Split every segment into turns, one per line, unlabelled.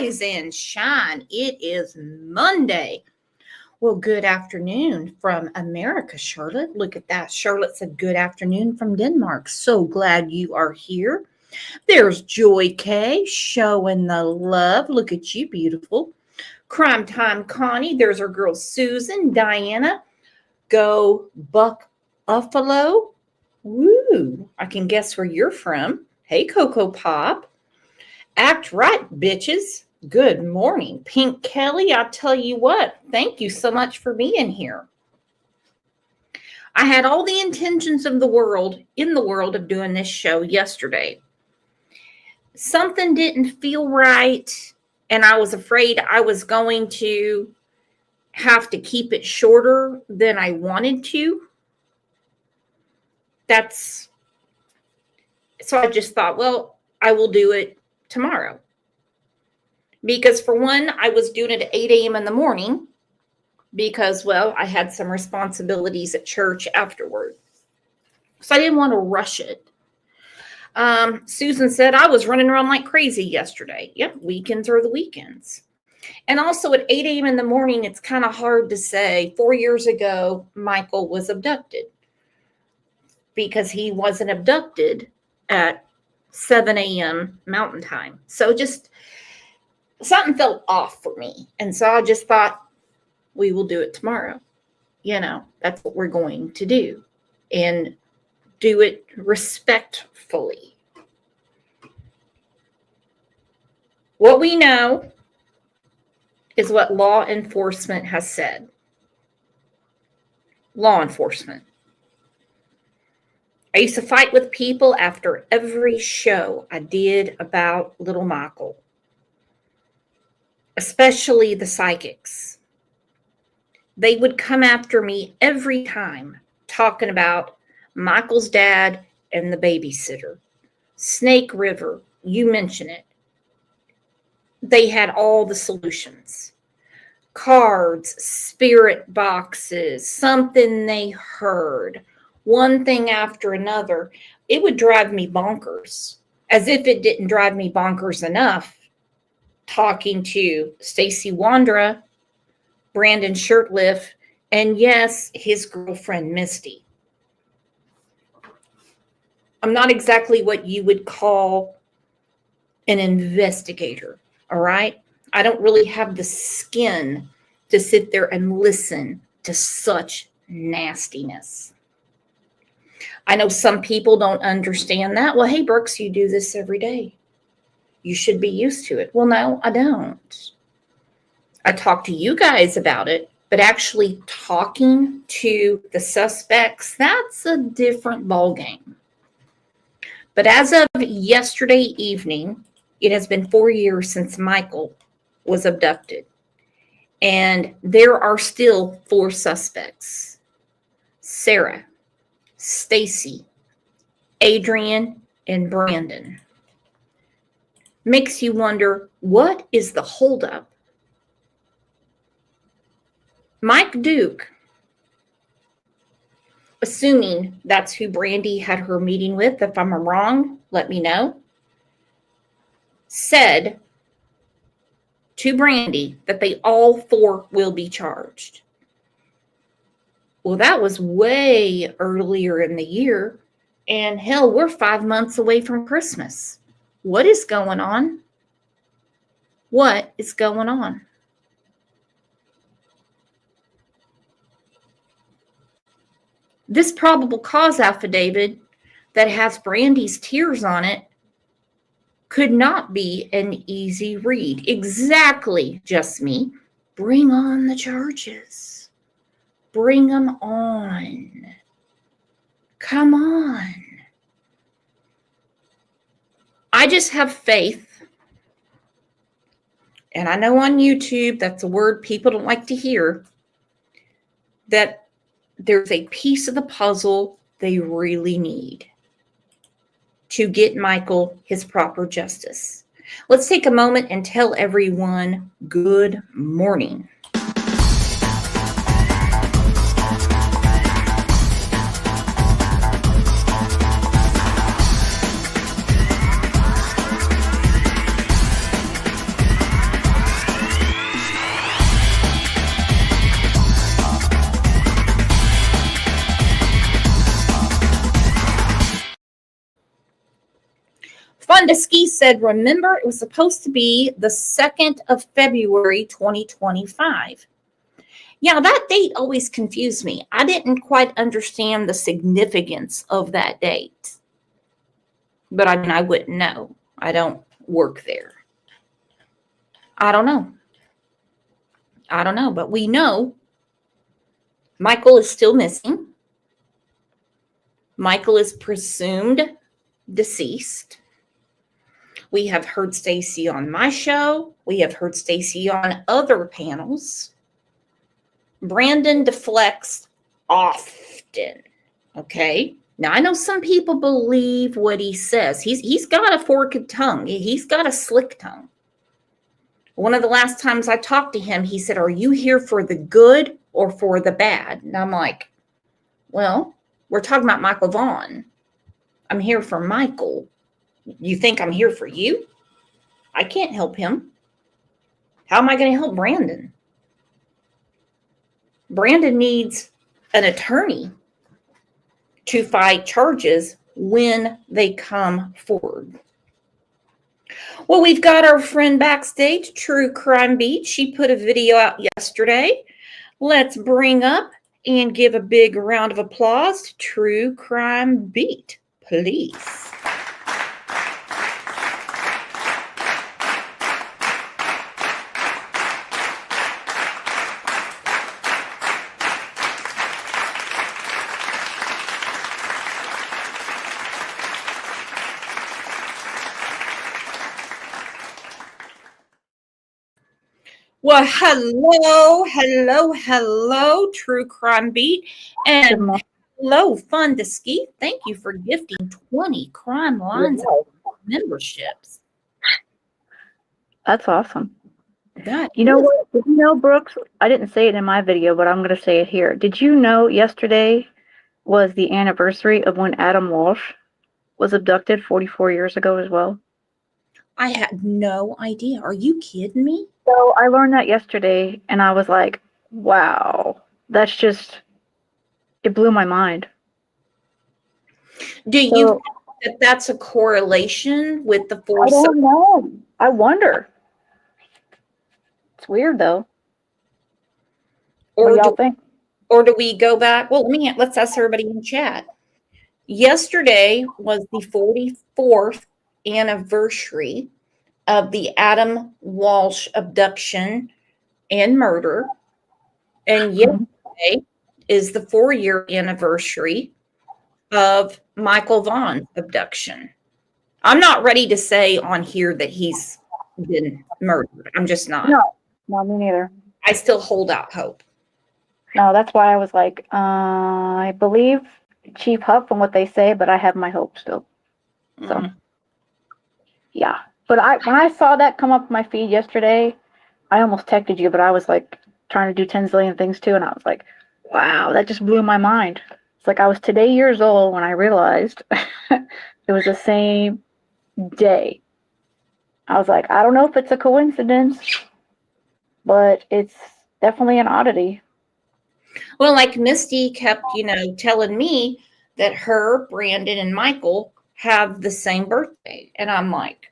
rise and shine. It is Monday. Well, good afternoon from America, Charlotte. Look at that. Charlotte said good afternoon from Denmark. So glad you are here. There's Joy K showing the love. Look at you, beautiful. Crime Time Connie. There's our girls Susan, Diana. Go Buffalo. Woo. I can guess where you're from. Hey, Coco Pop. Act right, bitches. Good morning. Pink Kelly, I'll tell you what. Thank you so much for being here. I had all the intentions of the world, of doing this show yesterday. Something didn't feel right, and I was afraid I was going to have to keep it shorter than I wanted to. So I just thought, well, I will do it tomorrow. Because for one, I was doing it at 8 a.m. in the morning because, well, I had some responsibilities at church afterward. So I didn't want to rush it. Susan said I was running around like crazy yesterday. Yep, weekends are the weekends. And also at 8 a.m. in the morning, it's kind of hard to say. 4 years ago, Michael was abducted because he wasn't abducted at 7 a.m. Mountain Time. So just something felt off for me. And so I just thought, we will do it tomorrow. You know, that's what we're going to do. And do it respectfully. What we know is what law enforcement has said. Law enforcement. I used to fight with people after every show I did about little Michael, especially the psychics. They would come after me every time talking about Michael's dad and the babysitter. Snake River, you mention it. They had all the solutions. Cards, spirit boxes, something they heard. One thing after another, it would drive me bonkers. As if it didn't drive me bonkers enough, talking to Stacy Wandra, Brandon Shirtliff, and yes, his girlfriend, Misty. I'm not exactly what you would call an investigator, all right? I don't really have the skin to sit there and listen to such nastiness. I know some people don't understand that. Well, hey, Brooks, you do this every day. You should be used to it. Well, no, I don't. I talk to you guys about it, but actually talking to the suspects, that's a different ballgame. But as of yesterday evening, it has been 4 years since Michael was abducted. And there are still 4 suspects. Sarah, Stacy, Adrian, and Brandon. Makes you wonder, what is the holdup? Mike Duke, assuming that's who Brandy had her meeting with, if I'm wrong, let me know, said to Brandy that they all 4 will be charged. Well, that was way earlier in the year, and hell, we're 5 months away from Christmas. What is going on? What is going on? This probable cause affidavit that has Brandy's tears on it could not be an easy read. Exactly, just me. Bring on the charges. Bring them on. Come on. I just have faith. And I know on YouTube, that's a word people don't like to hear, that there's a piece of the puzzle they really need to get Michael his proper justice. Let's take a moment and tell everyone good morning. Fondeski said, remember, it was supposed to be the 2nd of February, 2025. Yeah, that date always confused me. I didn't quite understand the significance of that date. But I mean, I wouldn't know. I don't work there. I don't know. But we know Michael is still missing. Michael is presumed deceased. We have heard Stacy on my show. We have heard Stacy on other panels. Brandon deflects often. Okay. Now I know some people believe what he says. He's got a forked tongue. He's got a slick tongue. One of the last times I talked to him, he said, "Are you here for the good or for the bad?" And I'm like, well, we're talking about Michael Vaughn. I'm here for Michael. You think I'm here for you? I can't help him. How am I going to help Brandon? Brandon needs an attorney to fight charges when they come forward. Well, we've got our friend backstage, True Crime Beat. She put a video out yesterday. Let's bring up and give a big round of applause to True Crime Beat, please. Well, hello, True Crime Beat, and hello, Fondeski. Thank you for gifting 20 Crime Lines memberships.
That's awesome.
That
you know what? Did you know, Brooks? I didn't say it in my video, but I'm going to say it here. Did you know yesterday was the anniversary of when Adam Walsh was abducted 44 years ago as well?
I had no idea. Are you kidding me?
So I learned that yesterday, and I was like, wow, it blew my mind.
Do you think that that's a correlation with the force?
I don't know. I wonder. It's weird, though. What do y'all think?
Or do we go back? Well, let's ask everybody in chat. Yesterday was the 44th anniversary of the Adam Walsh abduction and murder. And yesterday is the 4-year anniversary of Michael Vaughn's abduction. I'm not ready to say on here that he's been murdered. I'm just not.
No, me neither.
I still hold out hope.
No, that's why I was like, I believe Chief Huff and what they say, but I have my hope still. So, yeah. But when I saw that come up my feed yesterday, I almost texted you, but I was like trying to do 10 zillion things too, and I was like, wow, that just blew my mind. It's like I was today years old when I realized it was the same day. I was like, I don't know if it's a coincidence, but it's definitely an oddity.
Well, like Misty kept, telling me that her, Brandon, and Michael have the same birthday. And I'm like,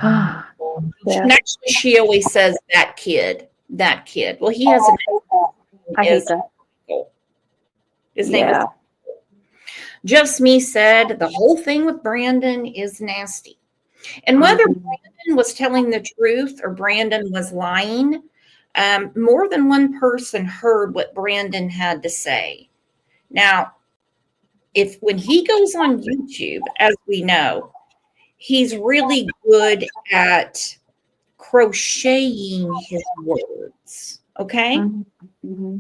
Yeah.
Actually, she always says that kid. Well, he has
I hate that.
His name is Jeff Smee said the whole thing with Brandon is nasty. And whether Brandon was telling the truth or Brandon was lying, more than one person heard what Brandon had to say. Now, when he goes on YouTube, as we know, he's really good at crocheting his words. Okay?
Mm-hmm.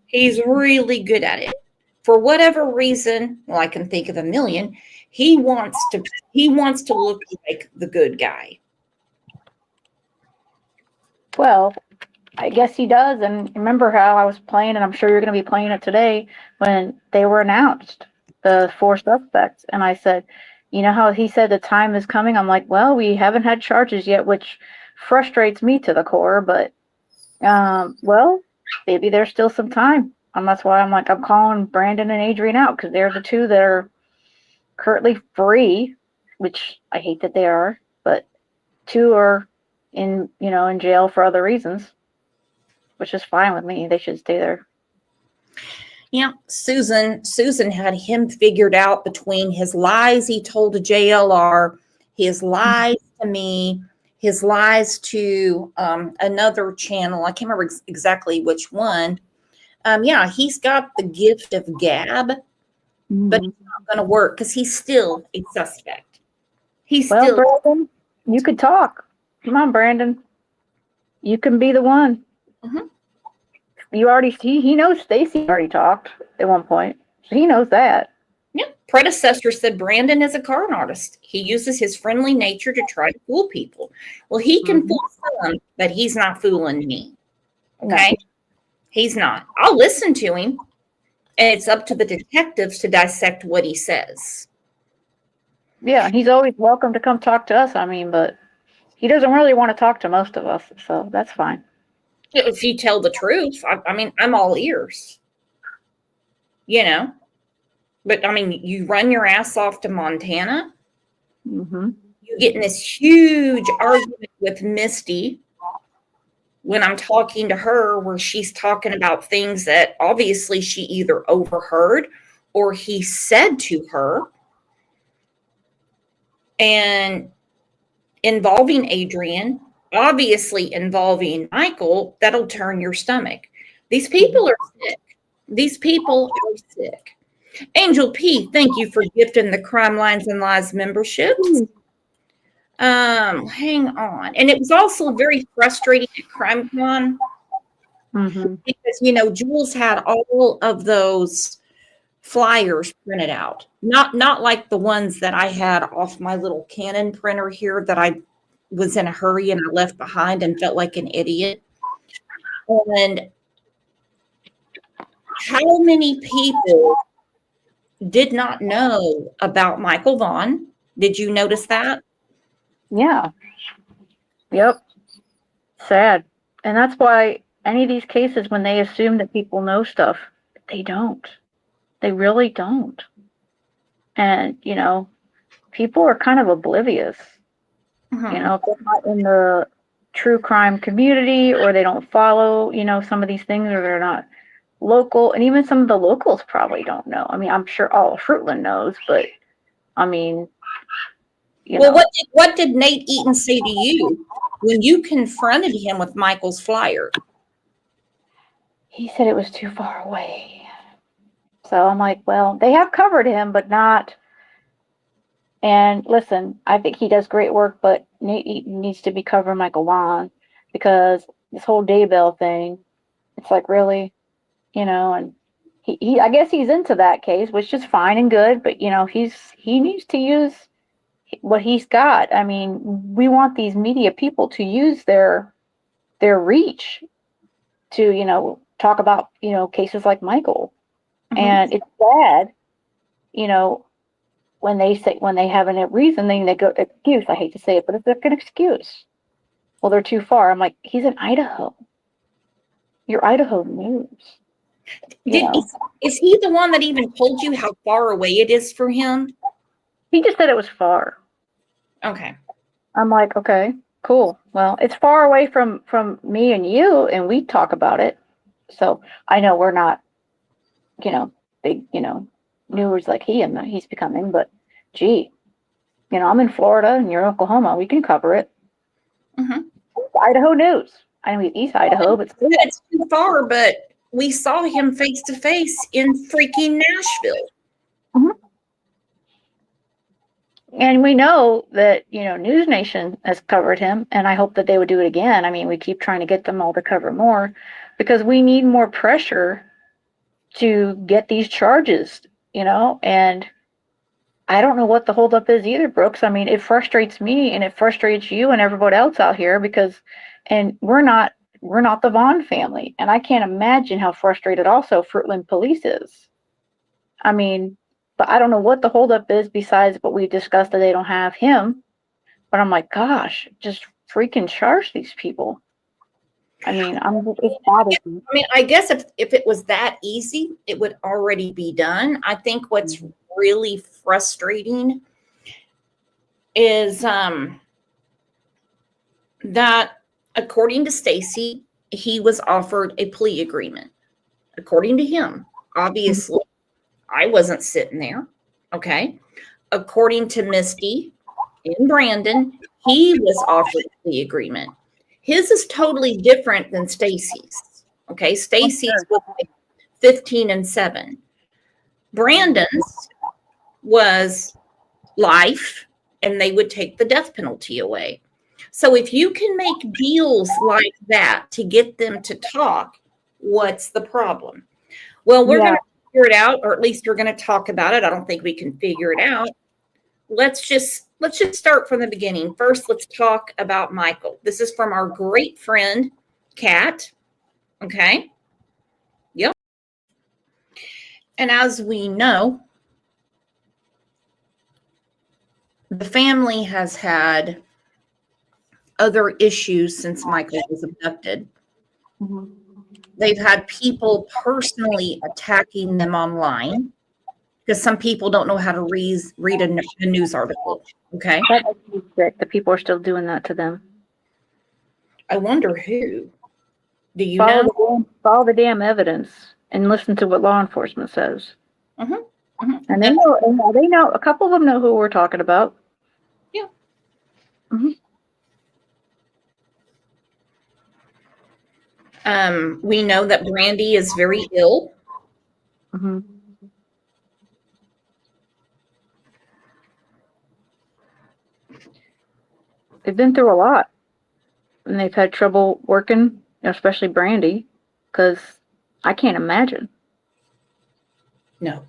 He's really good at it. For whatever reason, well, I can think of a million, he wants to look like the good guy.
Well, I guess he does. And remember how I was playing, and I'm sure you're going to be playing it today, when they were announced, the 4 suspects. And I said, you know how he said the time is coming? I'm like, well, we haven't had charges yet, which frustrates me to the core. But, well, maybe there's still some time. And that's why I'm calling Brandon and Adrian out, because they're the two that are currently free. which I hate that they are, but 2 are in jail for other reasons, which is fine with me. They should stay there.
Yeah, Susan had him figured out between his lies he told to JLR, his lies to me, his lies to another channel. I can't remember exactly which one. Yeah, he's got the gift of gab, but it's not going to work because he's still a suspect.
Brandon, you could talk. Come on, Brandon. You can be the one.
Mm-hmm.
He knows Stacy already talked at one point. So he knows that.
Yeah. Predecessor said Brandon is a con artist. He uses his friendly nature to try to fool people. Well, he can fool some, but he's not fooling me. Okay? No. He's not. I'll listen to him, and it's up to the detectives to dissect what he says.
Yeah, he's always welcome to come talk to us. I mean, but he doesn't really want to talk to most of us, so that's fine.
If you tell the truth, I mean, I'm all ears. But I mean, you run your ass off to Montana.
Mm-hmm.
You get in this huge argument with Misty when I'm talking to her, where she's talking about things that obviously she either overheard or he said to her, and involving Adrian, obviously involving Michael. That'll turn your stomach. These people are sick. These people are sick. Angel P, thank you for gifting the Crime Lines and Lies memberships. Hang on. And it was also very frustrating at CrimeCon because, Jules had all of those flyers printed out. Not like the ones that I had off my little Canon printer here that I was in a hurry and I left behind and felt like an idiot. And how many people did not know about Michael Vaughn? Did you notice that?
Yeah. Yep. Sad. And that's why any of these cases, when they assume that people know stuff, they don't. They really don't. And, people are kind of oblivious. If they're not in the true crime community, or they don't follow, some of these things, or they're not local. And even some of the locals probably don't know. I mean, I'm sure all of Fruitland knows, but I mean,
what did Nate Eaton say to you when you confronted him with Michael's flyer?
He said it was too far away. So I'm like, well, they have covered him, but not. And listen, I think he does great work, but Nate Eaton needs to be covering Michael Vaughn, because this whole Daybell thing, it's like, really, and he I guess he's into that case, which is fine and good, but he needs to use what he's got. I mean, we want these media people to use their reach to, talk about, cases like Michael. And it's sad, when they have a reason, then they go excuse. I hate to say it, but it's like an excuse. Well, they're too far. I'm like, he's in Idaho. You're Idaho News.
Is he the one that even told you how far away it is for him?
He just said it was far.
Okay. I'm
like, okay, cool. Well, it's far away from me and you, and we talk about it. So I know we're not, big, news like he's becoming, but gee, I'm in Florida and you're in Oklahoma. We can cover it. Idaho News. I know he's East Idaho, but still.
It's too far, but we saw him face to face in freaking Nashville.
And we know that, News Nation has covered him, and I hope that they would do it again. I mean, we keep trying to get them all to cover more, because we need more pressure to get these charges, and I don't know what the holdup is either, Brooks. I mean, it frustrates me, and it frustrates you and everybody else out here, and we're not the Vaughn family, and I can't imagine how frustrated also Fruitland Police is. I mean, but I don't know what the holdup is besides what we discussed, that they don't have him. But I'm like, gosh, just freaking charge these people. I mean,
I guess if it was that easy, it would already be done. I think what's really frustrating is that according to Stacy, he was offered a plea agreement. According to him, obviously, I wasn't sitting there. Okay. According to Misty and Brandon, he was offered a plea agreement. His is totally different than Stacy's. Okay. Stacy's was like 15 and 7. Brandon's was life, and they would take the death penalty away. So if you can make deals like that to get them to talk, what's the problem? Well, we're going to figure it out, or at least we're going to talk about it. I don't think we can figure it out. Let's just start from the beginning. First, let's talk about Michael. This is from our great friend, Kat. Okay. Yep. And as we know, the family has had other issues since Michael was abducted. Mm-hmm. They've had people personally attacking them online because some people don't know how to read a news article. Okay.
The people are still doing that to them.
I wonder who. Do you know?
Follow the damn evidence and listen to what law enforcement says.
Mm-hmm. Mm-hmm.
And they know, a couple of them know who we're talking about.
Yeah.
Mm-hmm.
We know that Brandy is very ill.
Mm-hmm. They've been through a lot, and they've had trouble working, especially Brandy, because I can't imagine.
No.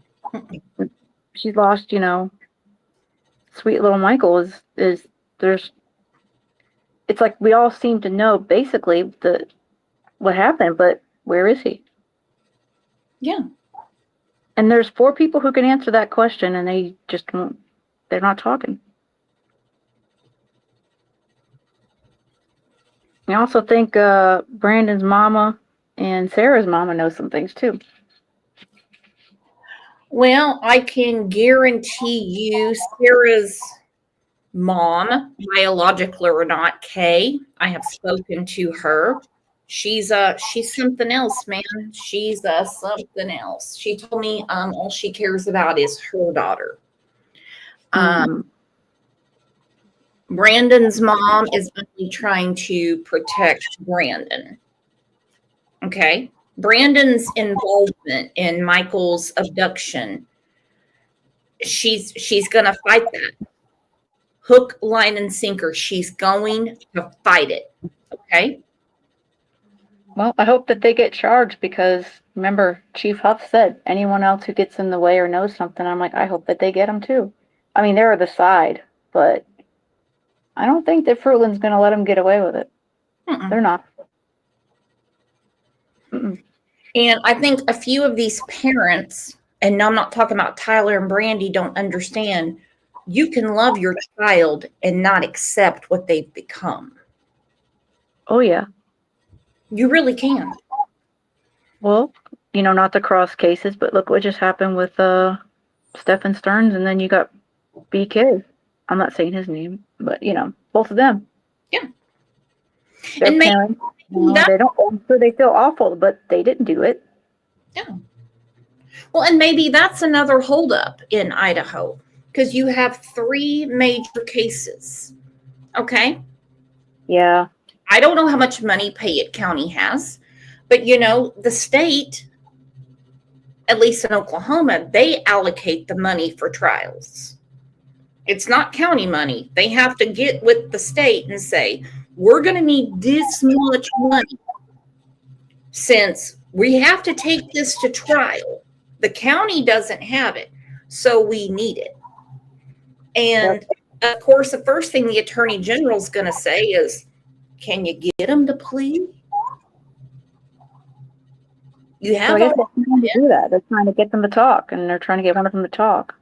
She's lost, sweet little Michael is there's, it's like we all seem to know basically what happened, but where is he?
Yeah.
And there's 4 people who can answer that question, and they just won't, they're not talking. I also think Brandon's mama and Sarah's mama know some things too.
Well, I can guarantee you Sarah's mom, biological or not, Kay, I have spoken to her. She's something else, man. She's something else. She told me all she cares about is her daughter. Brandon's mom is only trying to protect Brandon. Okay. Brandon's involvement in Michael's abduction, she's going to fight that. Hook, line, and sinker. She's going to fight it. Okay.
Well, I hope that they get charged because remember, Chief Huff said anyone else who gets in the way or knows something, I'm like, I hope that they get them too. I mean, they're the side, but I don't think that Fruitland's going to let them get away with it. Mm-mm. They're not. Mm-mm.
And I think a few of these parents, and I'm not talking about Tyler and Brandy, don't understand. You can love your child and not accept what they've become.
Oh, yeah.
You really can.
Well, not the cross cases, but look what just happened with Stephen Stearns, and then you got BK. I'm not saying his name, but, both of them.
Yeah.
Their
and
parents, they don't, I'm sure they feel awful, but they didn't do it.
Yeah. Well, and maybe that's another holdup in Idaho because you have 3 major cases. Okay.
Yeah.
I don't know how much money Payette County has, but the state, at least in Oklahoma, they allocate the money for trials. It's not county money. They have to get with the state and say, we're going to need this much money since we have to take this to trial. The county doesn't have it, so we need it. And of course, the first thing the attorney general is going to say is, can you get them to plead? You have
they're trying to do that. They're trying to get them to talk, and they're trying to get one of them to talk.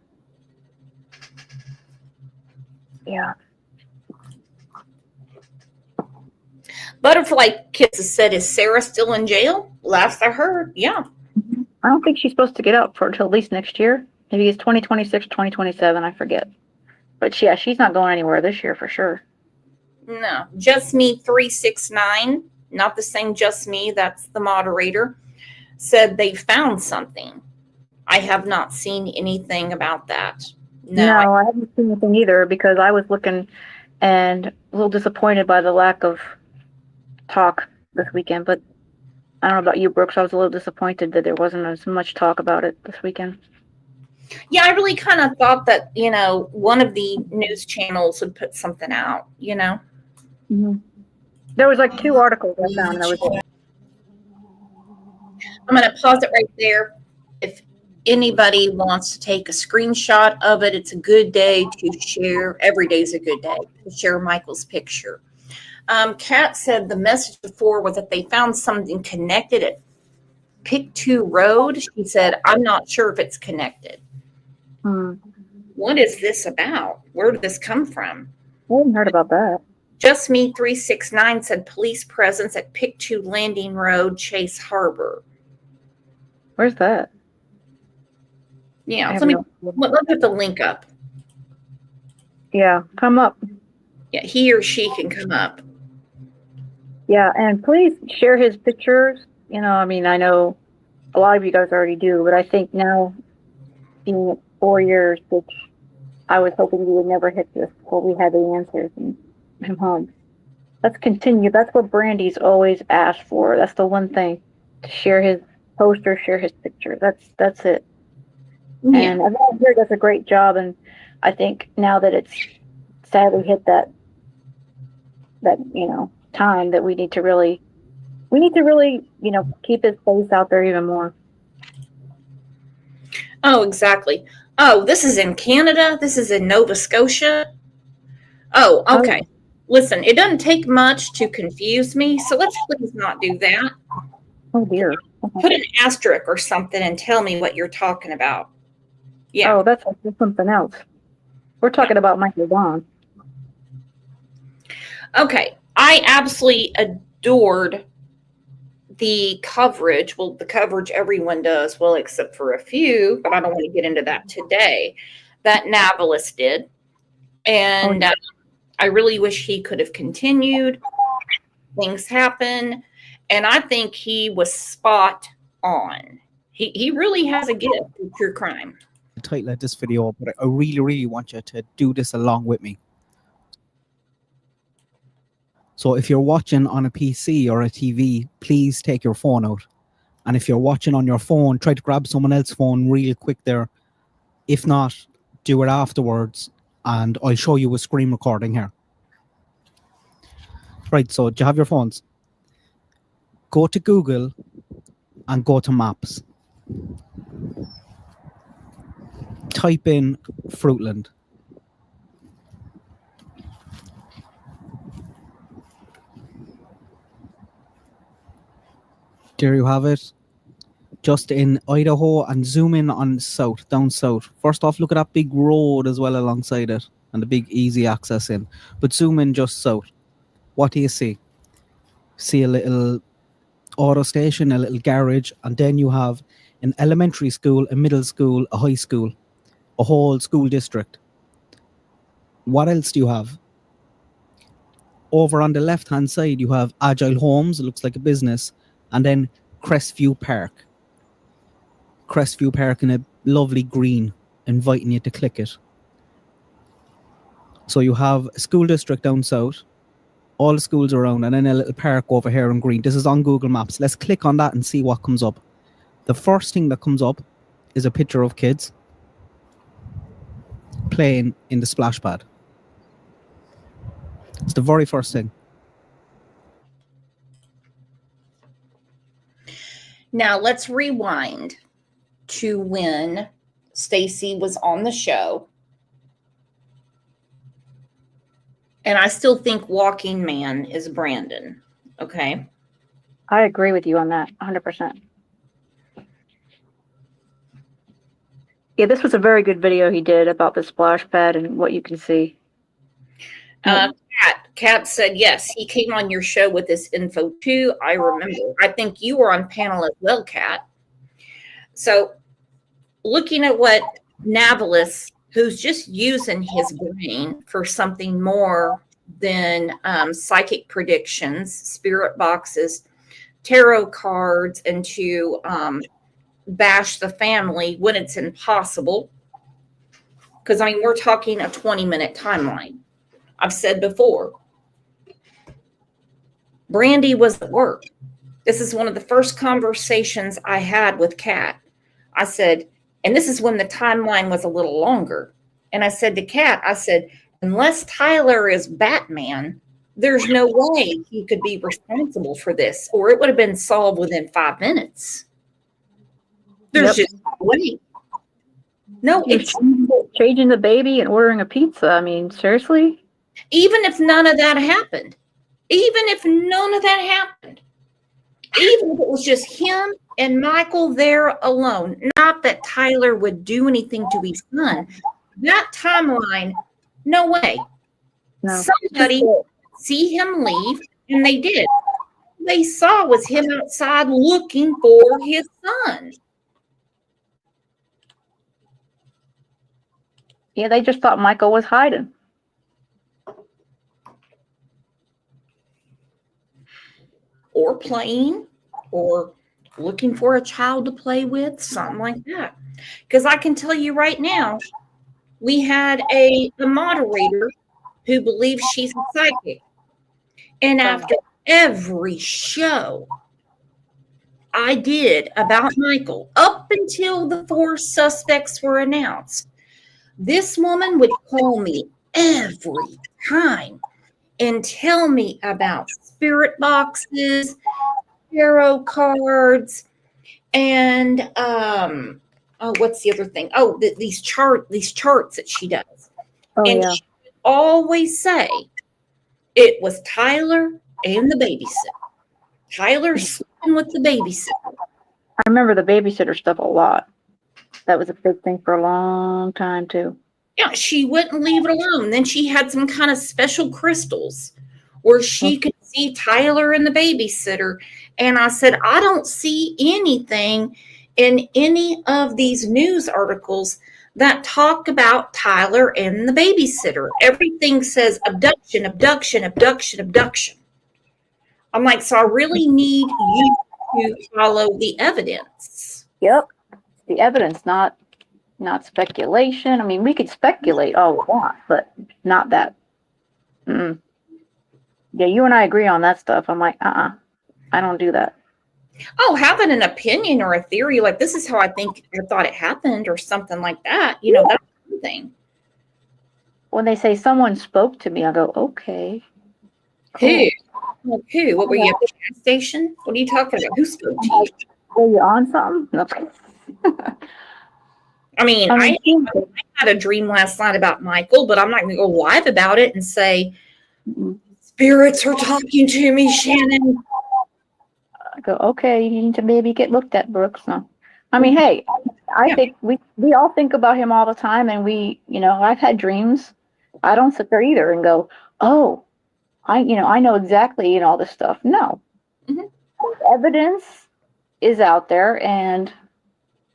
Yeah.
Butterfly Kids has said, is Sarah still in jail? Last I heard, yeah.
I don't think she's supposed to get out until at least next year. Maybe it's 2026, 2027, I forget. But yeah, she's not going anywhere this year for sure.
No, Just Me 369, not the same Just Me, that's the moderator, said they found something. I have not seen anything about that.
No, I haven't seen anything either because I was looking and a little disappointed by the lack of talk this weekend. But I don't know about you, Brooks. I was a little disappointed that there wasn't as much talk about it this weekend.
Yeah, I really kind of thought that, one of the news channels would put something out,
Mm-hmm. There was like 2 articles I found, and that was it.
I'm going to pause it right there. If anybody wants to take a screenshot of it, it's a good day to share. Every day is a good day to share Michael's picture. Kat said the message before was that they found something connected at Pick 2 Road. She said, I'm not sure if it's connected. What is this about? Where did this come from?
I haven't heard about that.
Just Me 369 said police presence at Pick 2 Landing Road, Chase Harbor.
Where's that?
Yeah, let me put the link up.
Yeah, come up.
Yeah, he or she can come up.
Yeah, and please share his pictures. I mean, I know a lot of you guys already do, but I think now, being at 4 years, which I was hoping we would never hit this before we had the answers and hugs. Let's continue. That's what Brandy's always asked for. That's the one thing. To share his poster, share his picture. That's it. Yeah. And everyone here does a great job, and I think now that it's sadly hit that time that we need to really keep his face out there even more.
Oh, exactly. Oh, this is in Canada. This is in Nova Scotia. Oh, okay. Oh. Listen, it doesn't take much to confuse me, so let's please not do that.
Oh dear.
Put an asterisk or something and tell me what you're talking about. Yeah.
Oh, that's something else. We're talking about Michael Vaughn.
Okay. I absolutely adored the coverage. Well, the coverage everyone does, well, except for a few, but I don't want to get into that today, that Navalis did. And I really wish he could have continued. Things happen. And I think he was spot on. He really has a gift for true crime.
Title of this video, but I really, really want you to do this along with me. So if you're watching on a PC or a TV, please take your phone out. And if you're watching on your phone, try to grab someone else's phone real quick there. If not, do it afterwards, and I'll show you a screen recording here. Right, so do you have your phones? Go to Google and go to Maps. Type in Fruitland. There you have it. Just in Idaho, and zoom in on south, down south. First off, look at that big road as well alongside it and the big easy access in. But zoom in just south. What do you see? See a little auto station, a little garage, and then you have an elementary school, a middle school, a high school, a whole school district. What else do you have? Over on the left-hand side, you have Agile Homes, it looks like a business, and then Crestview Park. Crestview Park in a lovely green, inviting you to click it. So you have a school district down south, all the schools around, and then a little park over here in green. This is on Google Maps. Let's click on that and see what comes up. The first thing that comes up is a picture of kids playing in the splash pad. It's the very first thing.
Now let's rewind to when Stacy was on the show. And I still think Walking Man is Brandon. Okay.
I agree with you on that 100%. Yeah, this was a very good video he did about the splash pad and what you can see.
Kat said, yes, he came on your show with this info too. I remember. I think you were on panel as well, Kat. So looking at what Navalis who's just using his brain for something more than psychic predictions, spirit boxes, tarot cards, and to bash the family when it's impossible. Because, I mean, we're talking a 20-minute timeline. I've said before, Brandy was at work. This is one of the first conversations I had with Kat. I said, and this is when the timeline was a little longer. And I said to Kat, I said, unless Tyler is Batman, there's no way he could be responsible for this, or it would have been solved within 5 minutes. There's just no way. No, it's
changing the baby and ordering a pizza. I mean, seriously?
Even if none of that happened, even if none of that happened, even if it was just him and Michael there alone, not that Tyler would do anything to his son, that timeline, no way.
No.
Somebody see him leave, and they did. All they saw was him outside looking for his son.
Yeah, they just thought Michael was hiding.
Or playing, or looking for a child to play with, something like that. Because I can tell you right now, we had a moderator who believes she's a psychic. And after every show I did about Michael, up until the 4 suspects were announced, this woman would call me every time and tell me about spirit boxes, tarot cards, and what's the other thing? Oh, these charts that she does.
Oh,
and
yeah.
she would always say it was Tyler and the babysitter. Tyler sleeping with the babysitter.
I remember the babysitter stuff a lot. That was a big thing for a long time, too.
Yeah, she wouldn't leave it alone. Then she had some kind of special crystals where she could see Tyler and the babysitter. And I said, I don't see anything in any of these news articles that talk about Tyler and the babysitter. Everything says abduction, abduction, abduction, abduction. I'm like, so I really need you to follow the evidence.
Yep. The evidence, not speculation. I mean, we could speculate all we want, but not that. Mm-mm. Yeah, you and I agree on that stuff. I'm like, I don't do that.
Oh, having an opinion or a theory, like this is how I thought it happened or something like that. You know, that's one thing.
When they say someone spoke to me, I go, okay.
Cool. Who? What were you at the gas station? What are you talking about? Who spoke to you?
Were you on something? No.
I mean, I had a dream last night about Michael, but I'm not going to go live about it and say, spirits are talking to me, Shannon.
I go, okay, you need to maybe get looked at, Brooks. No. I mean, hey, I think we all think about him all the time, and I've had dreams. I don't sit there either and go, oh, I know exactly all this stuff. No. Mm-hmm. Evidence is out there, and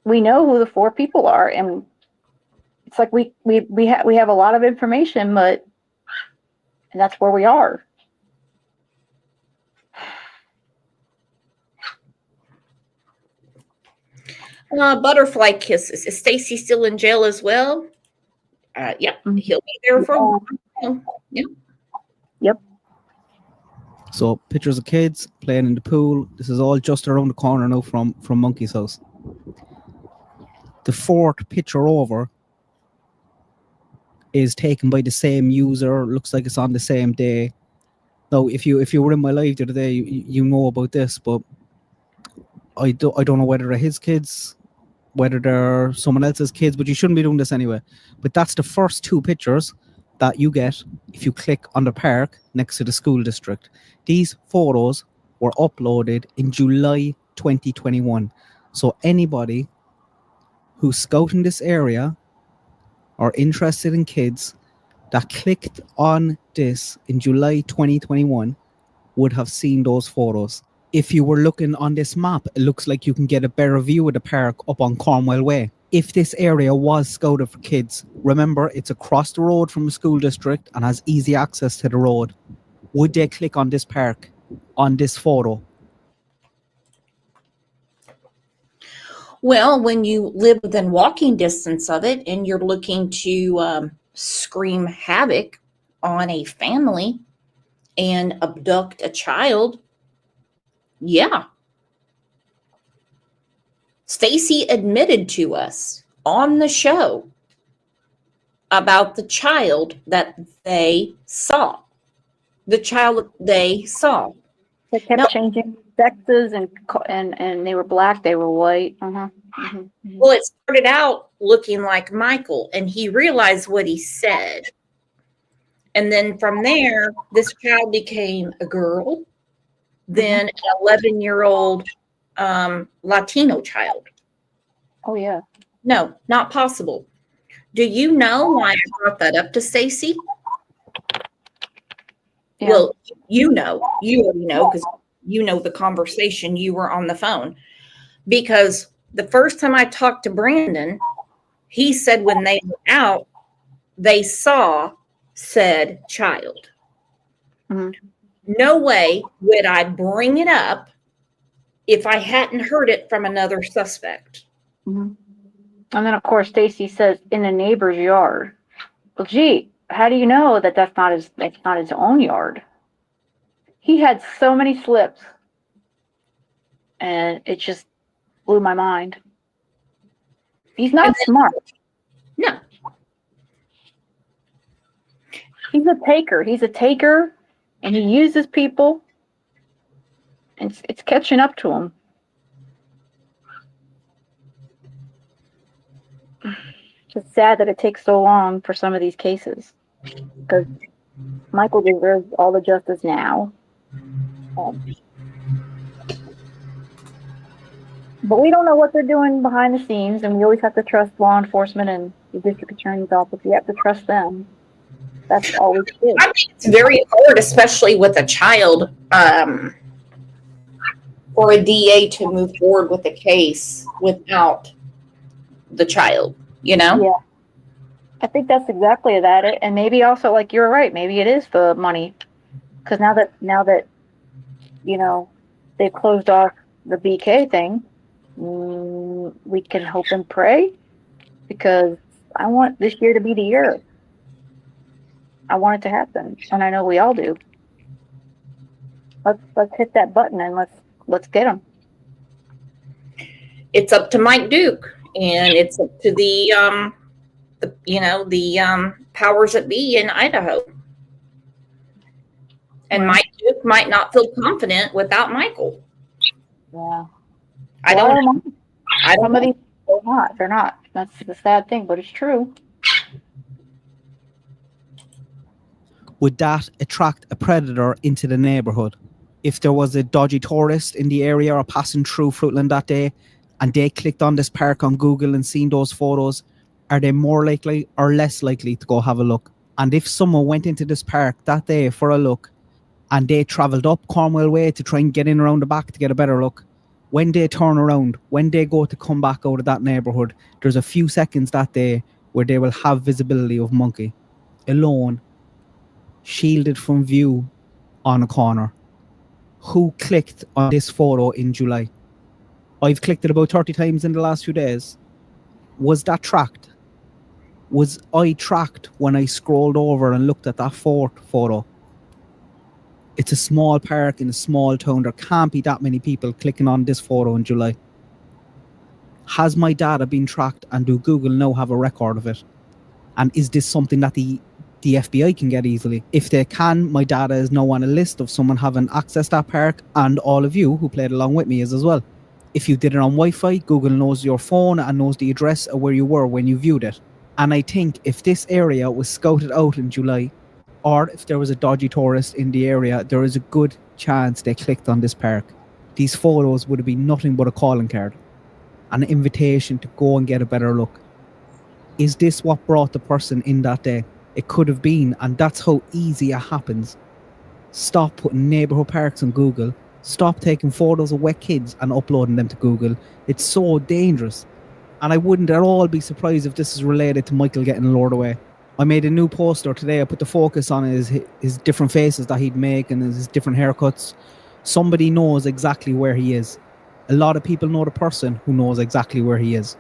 we know who the 4 people are, and it's like we have a lot of information, and that's where we are.
Butterfly kisses. Is Stacy still in jail as well? Yep, he'll be there for a while. Yep.
Yep.
So pictures of kids playing in the pool. This is all just around the corner now from Monkey's house. The 4th picture over is taken by the same user. Looks like it's on the same day. Now, if you were in my live the other day, you know about this, but I don't know whether they're his kids, whether they're someone else's kids, but you shouldn't be doing this anyway. But that's the first 2 pictures that you get if you click on the park next to the school district. These photos were uploaded in July 2021. So anybody who's scouting this area or interested in kids that clicked on this in July 2021 would have seen those photos. If you were looking on this map, it looks like you can get a better view of the park up on Cornwall Way. if this area was scouted for kids, remember it's across the road from a school district and has easy access to the road, would they click on this park, on this photo?
Well, when you live within walking distance of it and you're looking to scream havoc on a family and abduct a child, yeah. Stacy admitted to us on the show about the child that they saw. The child they saw.
They kept
No.
changing sexes and they were black, they were white. Mhm.
Well, it started out looking like Michael, and he realized what he said. And then from there, this child became a girl, then an 11-year-old Latino child.
Oh yeah.
No, not possible. Do you know why I brought that up to Stacy?
Yeah.
Well, you already know because you know the conversation. You were on the phone. Because the first time I talked to Brandon, he said when they were out, they saw said child.
Mhm.
No way would I bring it up if I hadn't heard it from another suspect.
Mhm. And then of course Stacy says in a neighbor's yard. Well, gee, how do you know that that's not his own yard? He had so many slips, and it just blew my mind. He's not smart.
No.
He's a taker. He's a taker, and he uses people, and it's catching up to him. It's just sad that it takes so long for some of these cases, because Michael deserves all the justice now. But we don't know what they're doing behind the scenes, and we always have to trust law enforcement and the district attorney's office. We have to trust them. That's all we do.
I think it's very hard, especially with a child, for a DA to move forward with a case without the child,
Yeah. I think that's exactly that. And maybe also, like you're right, maybe it is the money. Because now that they've closed off the BK thing, we can hope and pray, because I want this year to be the year. I want it to happen, and I know we all do. Let's hit that button and let's get them.
It's up to Mike Duke, and it's up to the powers that be in Idaho. And
Right.
Mike Duke might not feel confident without Michael.
Yeah.
I don't know.
Some of these they're not. That's the sad thing, but it's true.
Would that attract a predator into the neighborhood? If there was a dodgy tourist in the area or passing through Fruitland that day and they clicked on this park on Google and seen those photos, are they more likely or less likely to go have a look? And if someone went into this park that day for a look and they travelled up Cornwall Way to try and get in around the back to get a better look, when they turn around, when they go to come back out of that neighbourhood, there's a few seconds that day where they will have visibility of Monkey, alone, shielded from view on a corner. Who clicked on this photo in July? I've clicked it about 30 times in the last few days. Was that tracked? Was I tracked when I scrolled over and looked at that fourth photo? It's a small park in a small town. There can't be that many people clicking on this photo in July. Has my data been tracked, and do Google now have a record of it? And is this something that the FBI can get easily? If they can, my data is now on a list of someone having access to that park, and all of you who played along with me is as well. If you did it on Wi-Fi, Google knows your phone and knows the address of where you were when you viewed it. And I think if this area was scouted out in July, or if there was a dodgy tourist in the area, there is a good chance they clicked on this park. These photos would have been nothing but a calling card, an invitation to go and get a better look. Is this what brought the person in that day? It could have been, and that's how easy it happens. Stop putting neighbourhood parks on Google. Stop taking photos of wet kids and uploading them to Google. It's so dangerous. And I wouldn't at all be surprised if this is related to Michael getting lured away. I made a new poster today. I put the focus on his different faces that he'd make and his different haircuts. Somebody knows exactly where he is. A lot of people know the person who knows exactly where he is.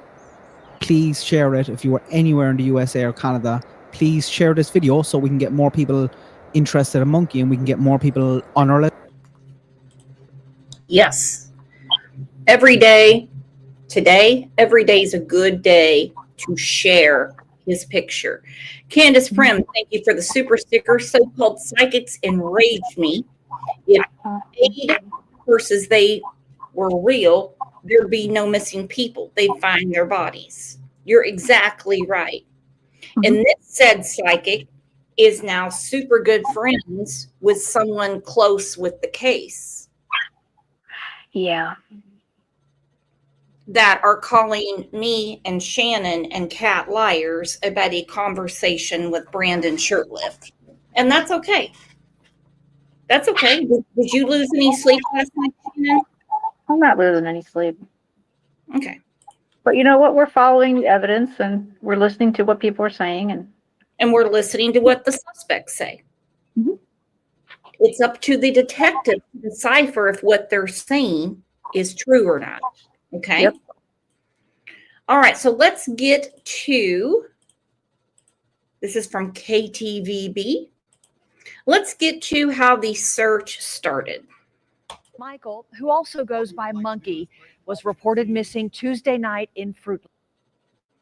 Please share it if you are anywhere in the USA or Canada. Please share this video so we can get more people interested in Monkey and we can get more people on our list.
Yes. Every day, today, every day is a good day to share his picture. Candace Prim, thank you for the super sticker. So-called psychics enrage me. If they versus they were real, there'd be no missing people. They'd find their bodies. You're exactly right. And this said psychic is now super good friends with someone close with the case.
Yeah.
That are calling me and Shannon and Kat liars about a conversation with Brandon Shirtlift. And that's okay. That's okay. Did you lose any sleep last night, Shannon?
I'm not losing any sleep.
Okay.
But you know what? We're following the evidence and we're listening to what people are saying.
And we're listening to what the suspects say.
Mm-hmm.
It's up to the detective to decipher if what they're saying is true or not. Okay?
Yep.
All right, so let's get to, this is from KTVB. Let's get to how the search started.
Michael, who also goes by Monkey, was reported missing Tuesday night in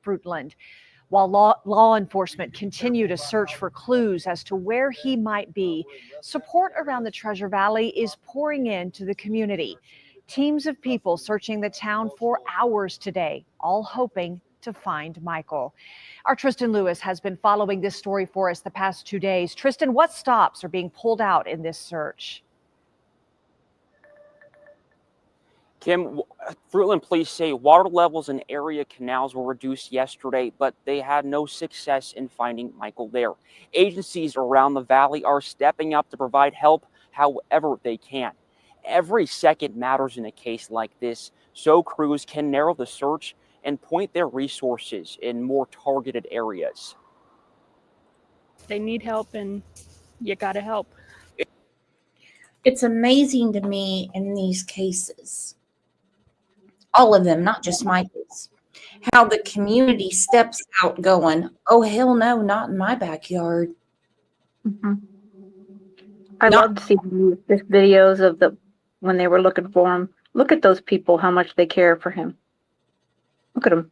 Fruitland. While law enforcement continue to search for clues as to where he might be, support around the Treasure Valley is pouring into the community. Teams of people searching the town for hours today, all hoping to find Michael. Our Tristan Lewis has been following this story for us the past 2 days. Tristan, what stops are being pulled out in this search?
Kim, Fruitland police say water levels in area canals were reduced yesterday, but they had no success in finding Michael there. Agencies around the valley are stepping up to provide help however they can. Every second matters in a case like this, so crews can narrow the search and point their resources in more targeted areas.
They need help, and you gotta help.
It's amazing to me in these cases, all of them, not just Michael's, how the community steps out going, oh, hell no, not in my backyard.
Mm-hmm. I
Not-
love to see the videos of when they were looking for him. Look at those people, how much they care for him. Look at them.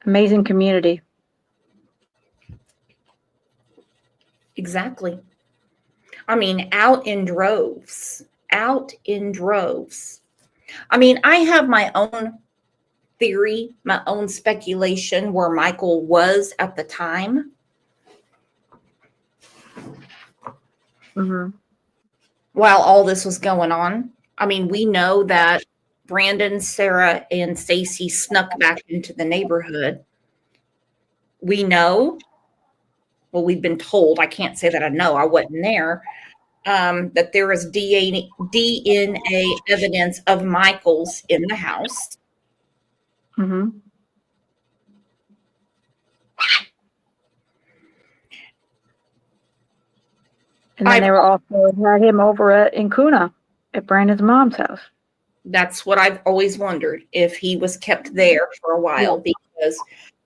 Amazing community.
Exactly. I mean, out in droves. Out in droves. I mean, I have my own theory, my own speculation where Michael was at the time.
Mm-hmm.
While all this was going on. I mean, we know that Brandon, Sarah, and Stacy snuck back into the neighborhood. We know, well, we've been told, I can't say that I know, I wasn't there, that there is DNA evidence of Michael's in the house.
Mm-hmm. And then they were also had him over in Kuna at Brandon's mom's house.
That's what I've always wondered, if he was kept there for a while, because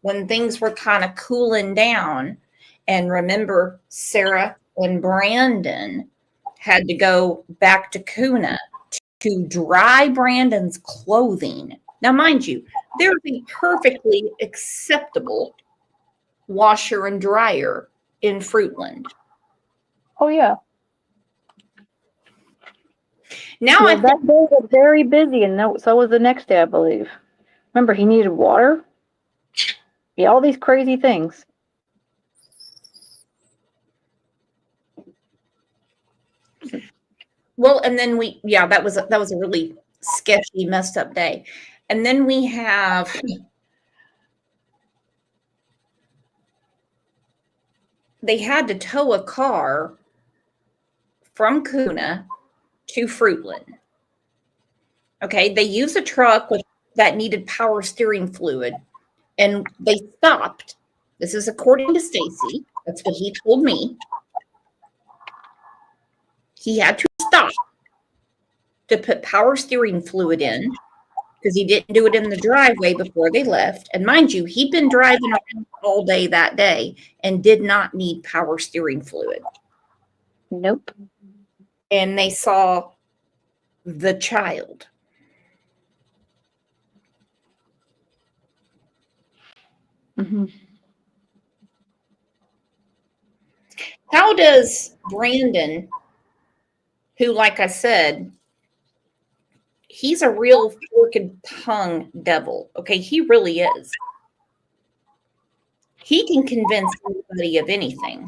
when things were kind of cooling down, and remember, Sarah and Brandon had to go back to Kuna to dry Brandon's clothing. Now, mind you, there's a perfectly acceptable washer and dryer in Fruitland.
Oh yeah.
Now
Yeah, that day was very busy, and so was the next day, I believe. Remember, he needed water. Yeah, all these crazy things.
Well, and then that was a really sketchy, messed up day. And then we have they had to tow a car from Kuna to Fruitland. Okay, they used a truck that needed power steering fluid, and they stopped. This is according to Stacy. That's what he told me. He had to stop to put power steering fluid in because he didn't do it in the driveway before they left. And mind you, he'd been driving around all day that day and did not need power steering fluid.
Nope.
And they saw the child.
Mm-hmm.
How does Brandon, who, like I said, he's a real forked tongue devil. Okay, he really is. He can convince anybody of anything.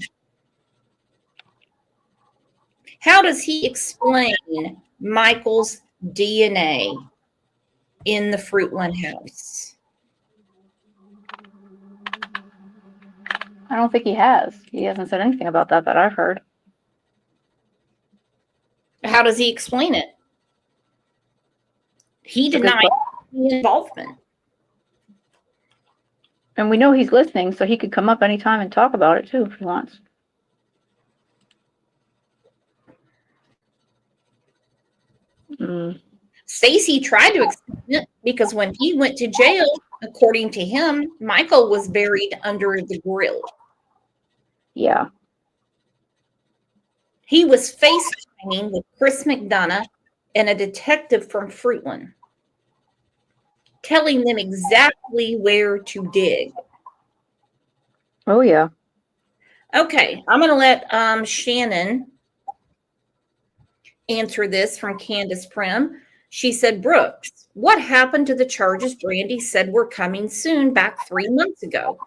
How does he explain Michael's DNA in the Fruitland house?
I don't think he has. He hasn't said anything about that I've heard.
How does he explain it? He denied any involvement.
And we know he's listening, so he could come up anytime and talk about it too if he wants.
Stacy tried to explain it because when he went to jail, according to him, Michael was buried under the grill.
Yeah.
He was FaceTiming with Chris McDonough and a detective from Fruitland, telling them exactly where to dig.
Oh, yeah.
Okay, I'm going to let Shannon answer this from Candace Prim. She said, Brooks, what happened to the charges Brandy said were coming soon back 3 months ago?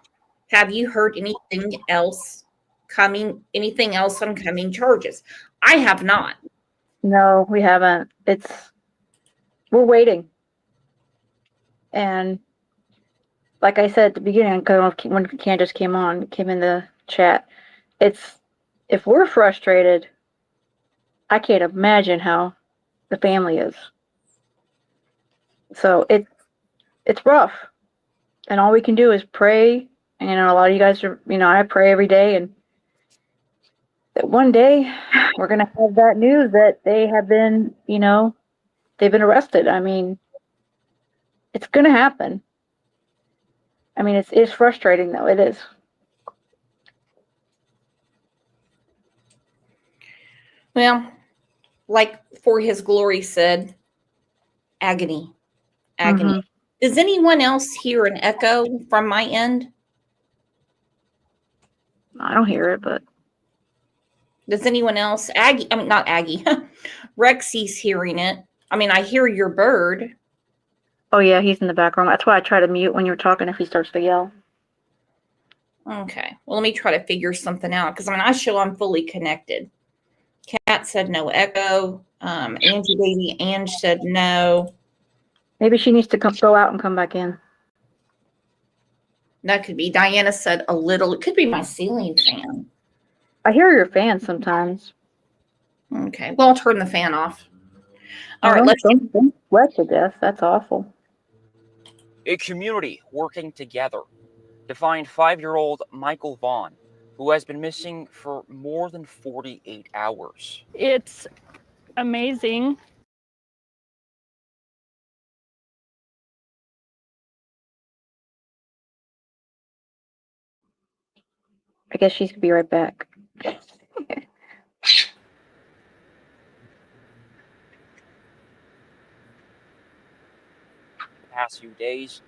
Have you heard anything else on coming charges? I have not.
No, we haven't. We're waiting. And like I said at the beginning, when Candace came in the chat, if we're frustrated, I can't imagine how the family is. So it's rough. And all we can do is pray. And a lot of you guys are, I pray every day, and that one day we're going to have that news that they have been, they've been arrested. I mean, it's going to happen. I mean, it's frustrating though. It is.
Well, like For His Glory said, agony.
Mm-hmm.
Does anyone else hear an echo from my end?
I don't hear it, but
Does anyone else? Not Aggie. Rexy's hearing it. I mean, I hear your bird.
oh yeah, he's in the background. That's why I try to mute when you're talking if he starts to yell.
Okay. Well, let me try to figure something out because I show I'm fully connected. Kat said no echo. Angie Baby Ange said no.
Maybe she needs to go out and come back in.
That could be. Diana said a little. It could be my ceiling fan.
I hear your fan sometimes.
Okay. Well, I'll turn the fan off. All right.
Don't sweat to death. That's awful.
A community working together to find 5-year-old Michael Vaughn, who has been missing for more than 48 hours.
It's amazing.
I guess she's gonna be right back.
Past few days,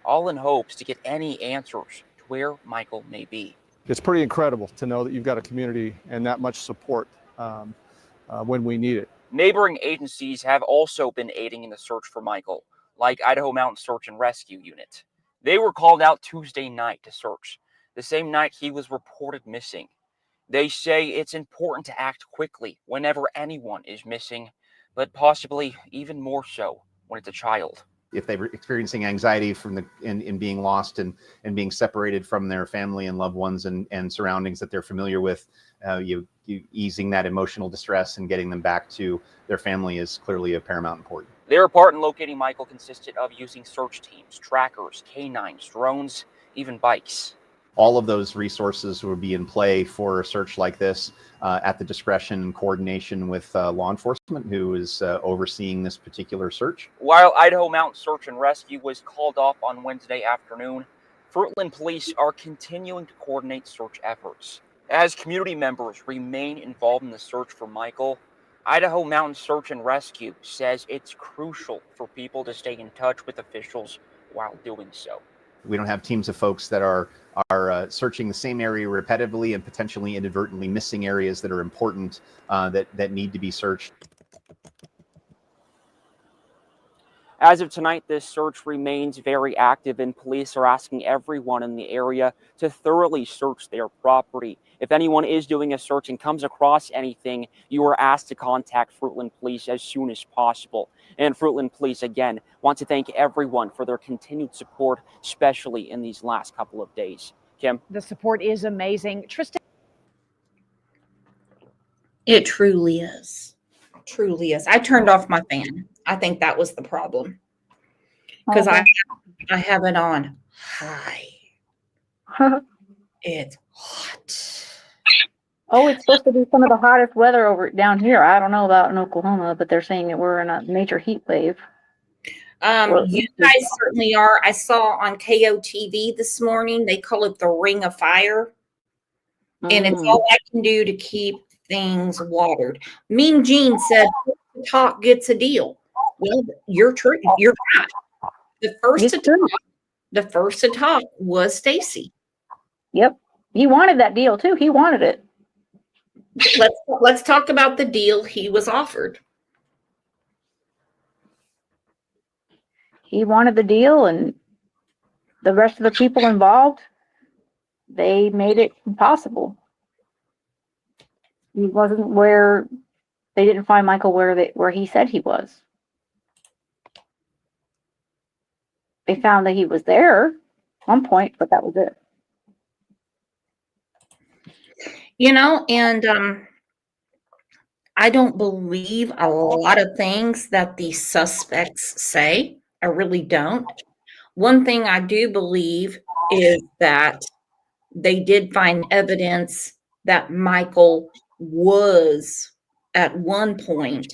all in hopes to get any answers to where Michael may be.
It's pretty incredible to know that you've got a community and that much support when we need it.
Neighboring agencies have also been aiding in the search for Michael, like Idaho Mountain Search and Rescue Unit. They were called out Tuesday night to search, the same night he was reported missing. They say it's important to act quickly whenever anyone is missing, but possibly even more so when it's a child.
If they're experiencing anxiety in being lost and being separated from their family and loved ones and surroundings that they're familiar with, you easing that emotional distress and getting them back to their family is clearly of paramount importance.
Their part in locating Michael consisted of using search teams, trackers, canines, drones, even bikes.
All of those resources would be in play for a search like this at the discretion and coordination with law enforcement who is overseeing this particular search.
While Idaho Mountain Search and Rescue was called off on Wednesday afternoon, Fruitland police are continuing to coordinate search efforts. As community members remain involved in the search for Michael, Idaho Mountain Search and Rescue says it's crucial for people to stay in touch with officials while doing so.
We don't have teams of folks that are searching the same area repetitively and potentially inadvertently missing areas that are important that need to be searched.
As of tonight, this search remains very active, and police are asking everyone in the area to thoroughly search their property. If anyone is doing a search and comes across anything, you are asked to contact Fruitland Police as soon as possible. And Fruitland Police, again, want to thank everyone for their continued support, especially in these last couple of days. Kim?
The support is amazing. Tristan?
It truly is. Truly is. I turned off my fan. I think that was the problem. Because I have it on high. It's hot.
Oh, it's supposed to be some of the hottest weather over down here. I don't know about in Oklahoma, but they're saying that we're in a major heat wave.
You guys certainly are. I saw on KOTV this morning, they call it the Ring of Fire. And it's all I can do to keep things watered. Mean Gene said, talk gets a deal. Well, you're true. You're right. The first to talk was Stacy.
Yep. He wanted that deal too. He wanted it.
Let's talk about the deal he was offered.
He wanted the deal, and the rest of the people involved, they made it impossible. He wasn't where they didn't find Michael where he said he was. They found that he was there at one point, but that was it.
You know, and I don't believe a lot of things that the suspects say. I really don't. One thing I do believe is that they did find evidence that Michael was at one point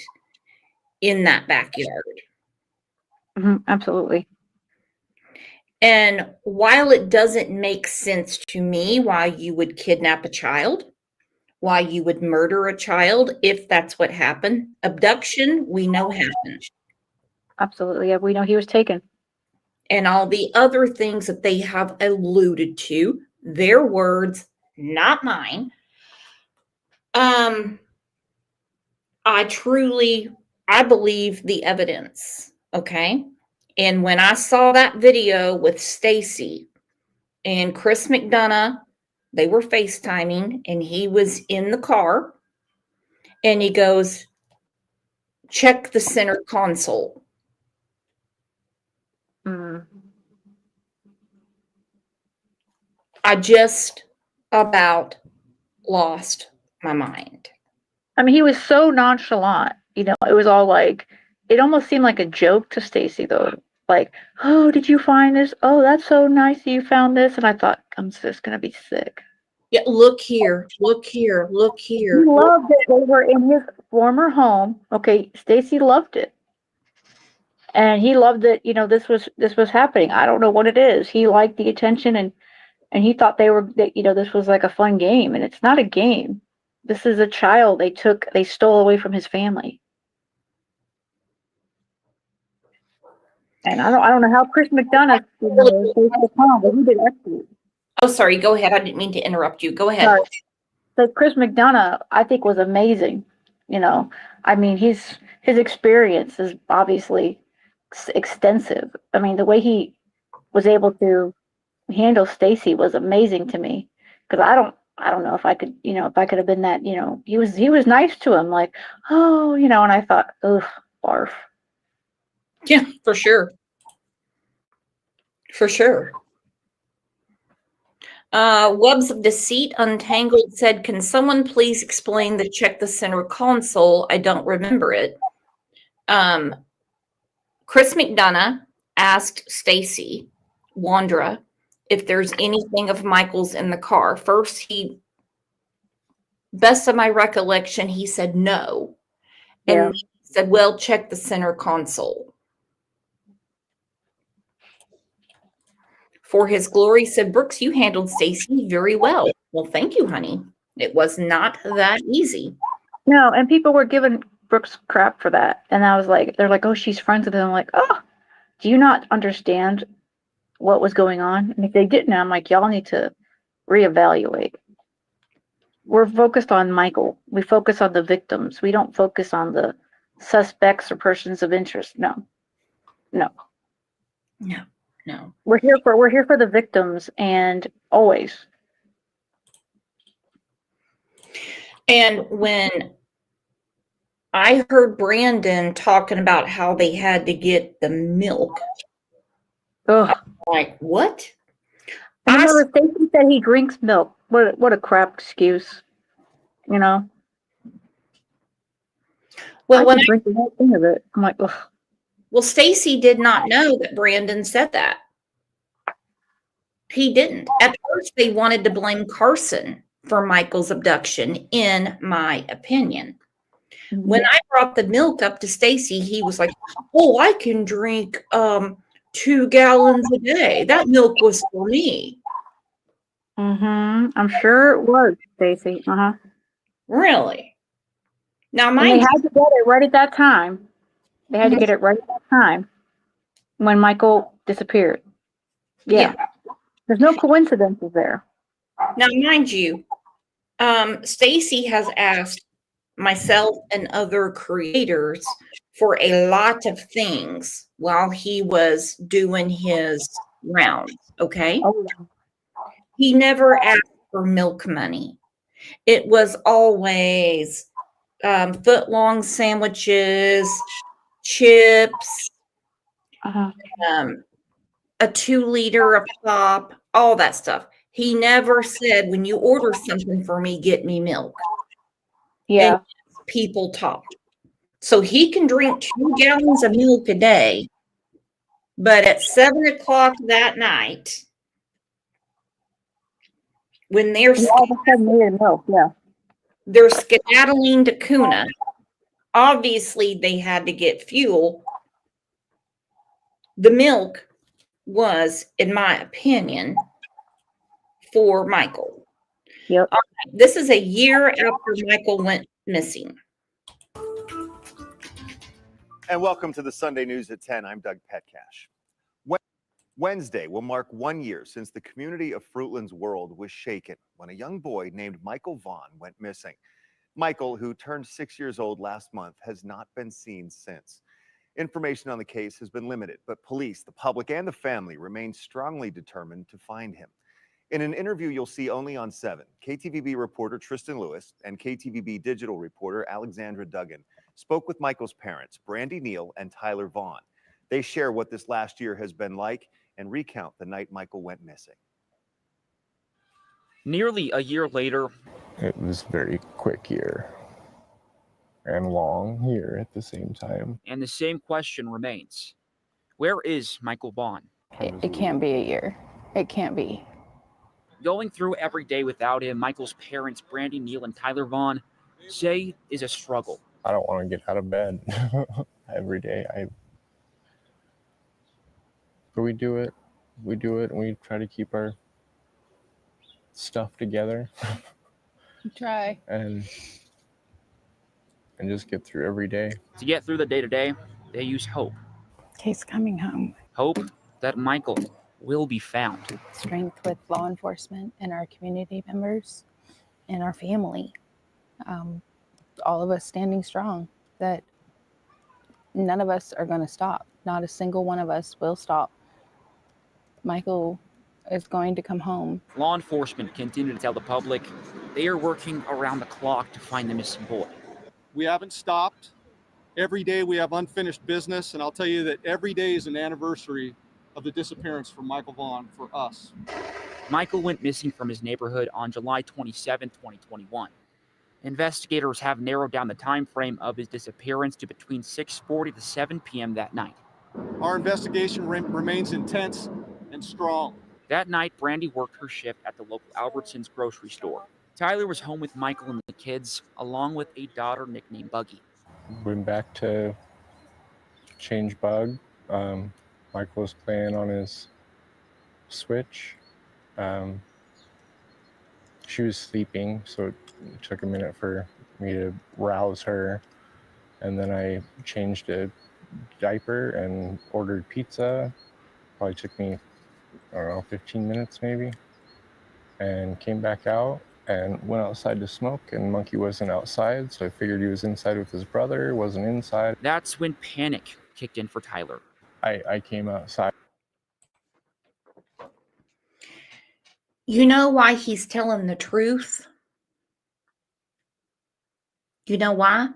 in that backyard.
Absolutely.
And while it doesn't make sense to me why you would kidnap a child, why you would murder a child, if that's what happened, abduction, we know happened.
Absolutely. Yeah, we know he was taken.
And all the other things that they have alluded to, their words, not mine. I believe the evidence, okay? And when I saw that video with Stacy and Chris McDonough, they were FaceTiming, and he was in the car, and he goes, check the center console. I just about lost my mind.
I mean, he was so nonchalant. You know, it was all like, it almost seemed like a joke to Stacy, though. Like, oh, did you find this? Oh, that's so nice that you found this. And I thought, I'm just going to be sick.
Yeah, look here, look here, look here.
He loved it. They were in his former home. Okay, Stacy loved it. And he loved that, you know, this was happening. I don't know what it is. He liked the attention, and he thought this was like a fun game, and it's not a game. This is a child they stole away from his family. And I don't know how Chris McDonough, but he did excellent.
Oh, sorry, go ahead. I didn't mean to interrupt you. Go ahead.
Sorry. So Chris McDonough, I think, was amazing. You know, I mean, his experience is obviously extensive. I mean, the way he was able to handle Stacy was amazing to me, because I don't know if I could, if I could have been that, he was nice to him, like, oh, and I thought, ugh, barf.
Yeah, for sure. For sure. Webs of Deceit Untangled said, can someone please explain the check the center console? I don't remember it. Chris McDonough asked Stacy Wandra if there's anything of Michael's in the car. First, best of my recollection, he said no. And
Yeah.
he said, well, check the center console. For his glory, said Brooks, you handled Stacy very well. Well, thank you, honey. It was not that easy.
No, and people were giving Brooks crap for that. And I was like, they're like, oh, she's friends with him. I'm like, oh, do you not understand what was going on? And if they didn't, I'm like, y'all need to reevaluate. We're focused on Michael. We focus on the victims. We don't focus on the suspects or persons of interest. No. We're here for the victims, and always.
And when I heard Brandon talking about how they had to get the milk,
Ugh.
like, what?
And remember, Stacy said he drinks milk. What a crap excuse, you know?
Well, when
drink the whole thing of it, I'm like, ugh.
Well, Stacy did not know that Brandon said that. He didn't. At first, they wanted to blame Carson for Michael's abduction, in my opinion. When I brought the milk up to Stacy, he was like, oh, I can drink 2 gallons a day. That milk was for me.
I'm sure it was, Stacy.
Really? Now,
and they had to get it right at that time. They had to get it right at that time when Michael disappeared. Yeah. There's no coincidences there.
Now, mind you, Stacy has asked myself and other creators for a lot of things while he was doing his rounds, okay?
Oh,
He never asked for milk money. It was always foot-long sandwiches, chips, a 2-liter of pop, all that stuff. He never said, when you order something for me, get me milk.
Yeah.
And people talked. So he can drink 2 gallons of milk a day, but at 7 o'clock that night, when they're
all of a sudden needed milk,
they're skedaddling to Kuna. Obviously, they had to get fuel. The milk was, in my opinion, for Michael.
Yep.
This is a year after Michael went missing.
And welcome to the Sunday News at 10. I'm Doug Petcash. Wednesday will mark 1 year since the community of Fruitland's world was shaken when a young boy named Michael Vaughn went missing. Michael, who turned 6 years old last month, has not been seen since. Information on the case has been limited, but police, the public, and the family remain strongly determined to find him. In an interview you'll see only on 7, KTVB reporter Tristan Lewis and KTVB digital reporter Alexandra Duggan spoke with Michael's parents, Brandy Neal and Tyler Vaughn. They share what this last year has been like and recount the night Michael went missing.
Nearly a year later,
it was a very quick year and long year at the same time.
And the same question remains. Where is Michael Vaughn?
It can't be a year. It can't be.
Going through every day without him, Michael's parents, Brandy Neal and Tyler Vaughn, say is a struggle.
I don't want to get out of bed every day. But we do it. We do it, and we try to keep our stuff together.
Try.
And just get through every day.
To get through the day-to-day, they use hope.
He's coming home.
Hope that Michael will be found.
Strength with law enforcement and our community members and our family. All of us standing strong, that none of us are going to stop. Not a single one of us will stop. Michael is going to come home.
Law enforcement continue to tell the public they are working around the clock to find the missing boy.
We haven't stopped. Every day we have unfinished business, and I'll tell you that every day is an anniversary of the disappearance from Michael Vaughn for us.
Michael went missing from his neighborhood on July 27, 2021. Investigators have narrowed down the time frame of his disappearance to between 6:40 to 7 p.m. that night.
Our investigation remains intense and strong.
That night, Brandy worked her shift at the local Albertsons grocery store. Tyler was home with Michael and the kids, along with a daughter nicknamed Buggy.
Went back to change bug. Michael was playing on his Switch. She was sleeping, so it took a minute for me to rouse her. And then I changed a diaper and ordered pizza. Probably took me, I don't know, 15 minutes maybe. And came back out and went outside to smoke, and Monkey wasn't outside, so I figured he was inside with his brother, wasn't inside.
That's when panic kicked in for Tyler.
I came outside.
You know why he's telling the truth? You know why?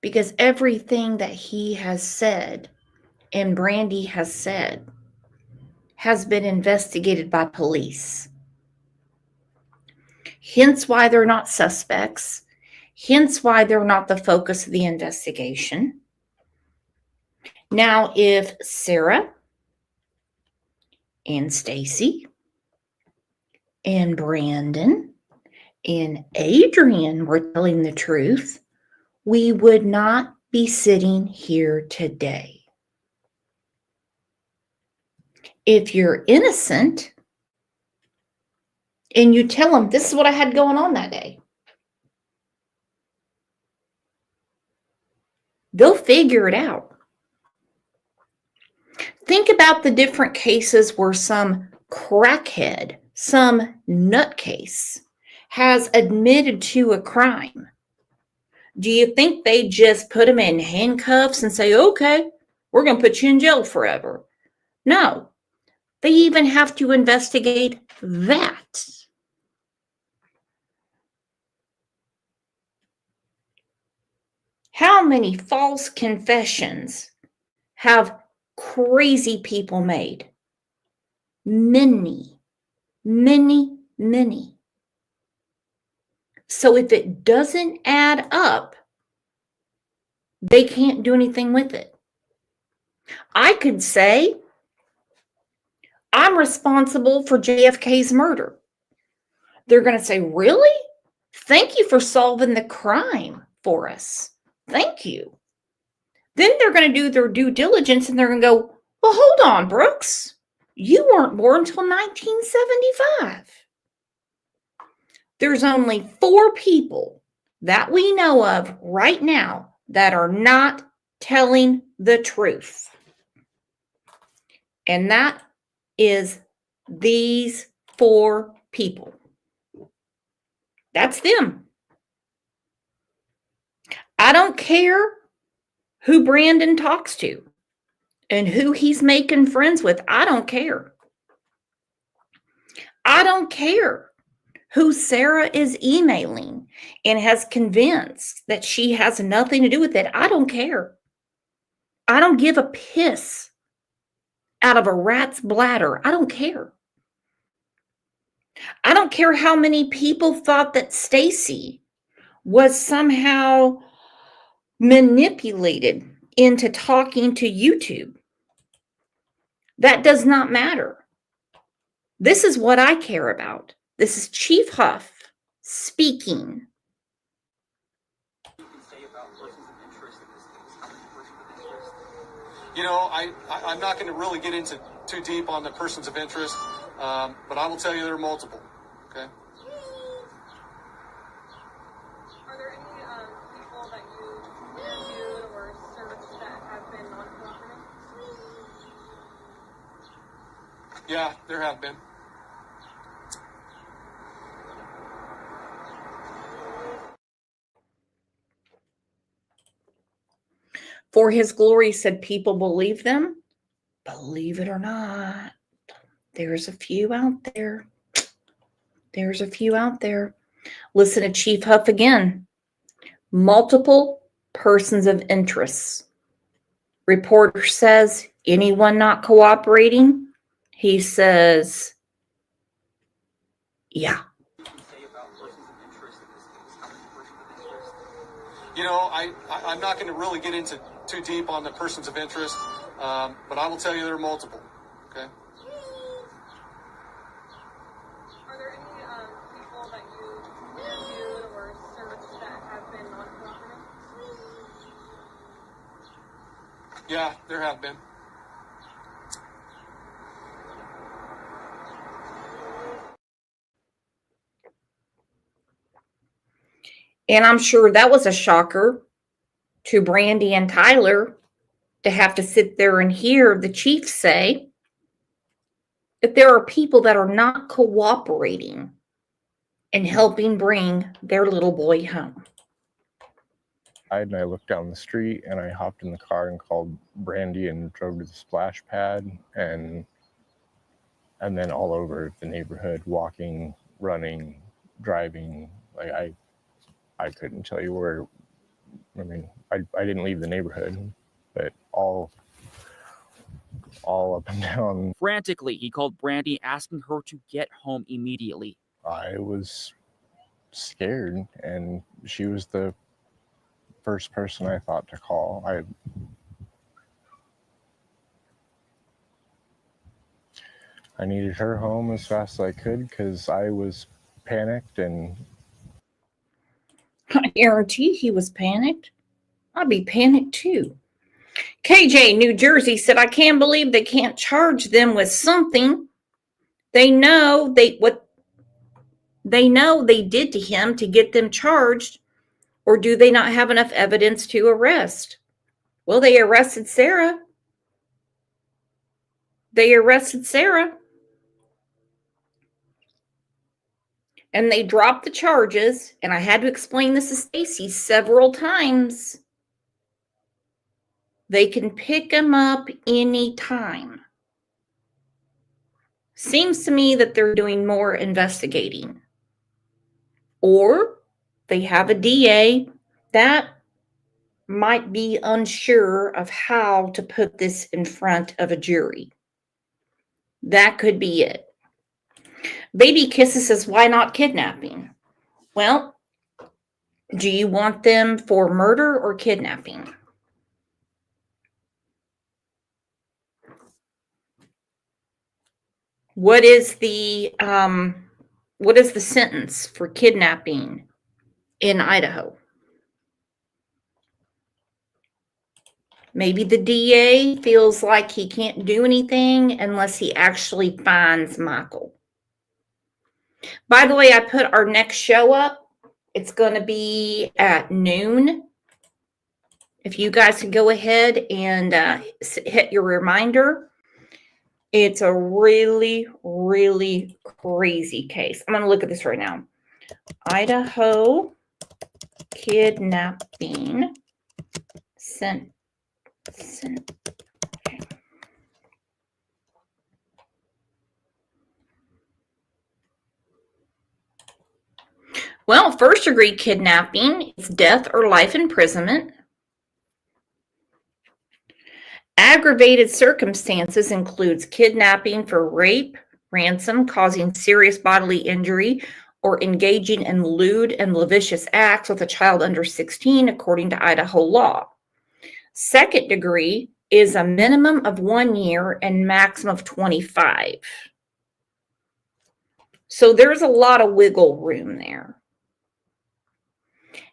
Because everything that he has said and Brandy has said has been investigated by police. Hence why they're not suspects. Hence why they're not the focus of the investigation. Now, if Sarah and Stacy and Brandon and Adrian were telling the truth, we would not be sitting here today. If you're innocent and you tell them, this is what I had going on that day, they'll figure it out. Think about the different cases where some crackhead, some nutcase has admitted to a crime. Do you think they just put him in handcuffs and say, okay, we're going to put you in jail forever? No, they even have to investigate that. How many false confessions have crazy people made? Many, many, many. So if it doesn't add up, they can't do anything with it. I could say, I'm responsible for JFK's murder. They're going to say, really? Thank you for solving the crime for us. Thank you. Then they're going to do their due diligence and they're going to go, well, hold on, Brooks. You weren't born until 1975. There's only 4 people that we know of right now that are not telling the truth. And that is these 4 people. That's them. I don't care who Brandon talks to and who he's making friends with. I don't care. I don't care who Sarah is emailing and has convinced that she has nothing to do with it. I don't care. I don't give a piss out of a rat's bladder. I don't care. I don't care how many people thought that Stacy was somehow manipulated into talking to YouTube. That does not matter. This is what I care about. This is Chief Huff speaking.
You know, I'm not going to really get into too deep on the persons of interest, but I will tell you there are multiple. Okay.
Are there any people that you interviewed or searched that have been non-cooperative?
Yeah, there have been.
For his glory said people believe them. Believe it or not, there's a few out there. There's a few out there. Listen to Chief Huff again. Multiple persons of interest. Reporter says, anyone not cooperating? He says, yeah.
You know, I'm not going to really get into too deep on the persons of interest, but I will tell you there are multiple. Okay.
Are there any people that you interviewed or searched that have been non-cooperative?
Yeah, there have been.
And I'm sure that was a shocker to Brandy and Tyler to have to sit there and hear the chief say that there are people that are not cooperating in helping bring their little boy home.
And I looked down the street and I hopped in the car and called Brandy and drove to the splash pad and then all over the neighborhood, walking, running, driving. Like I couldn't tell you where. I mean, I didn't leave the neighborhood, but all up and down.
Frantically, he called Brandy, asking her to get home immediately.
I was scared, and she was the first person I thought to call. I needed her home as fast as I could because I was panicked, and
I guarantee he was panicked. I'd be panicked too. KJ, New Jersey said, I can't believe they can't charge them with something. They know what they did to him to get them charged, or do they not have enough evidence to arrest? Well, they arrested Sarah. And they dropped the charges, and I had to explain this to Stacy several times. They can pick them up anytime. Seems to me that they're doing more investigating. Or they have a DA that might be unsure of how to put this in front of a jury. That could be it. Baby Kisses says, why not kidnapping? Well, do you want them for murder or kidnapping? What is the sentence for kidnapping in Idaho? Maybe the DA feels like he can't do anything unless he actually finds Michael. By the way, I put our next show up. It's going to be at noon. If you guys can go ahead and hit your reminder. It's a really, really crazy case. I'm going to look at this right now. Idaho kidnapping sent. Okay. Well, first-degree kidnapping is death or life imprisonment. Aggravated circumstances includes kidnapping for rape, ransom, causing serious bodily injury, or engaging in lewd and lascivious acts with a child under 16, according to Idaho law. Second degree is a minimum of 1 year and maximum of 25. So there's a lot of wiggle room there.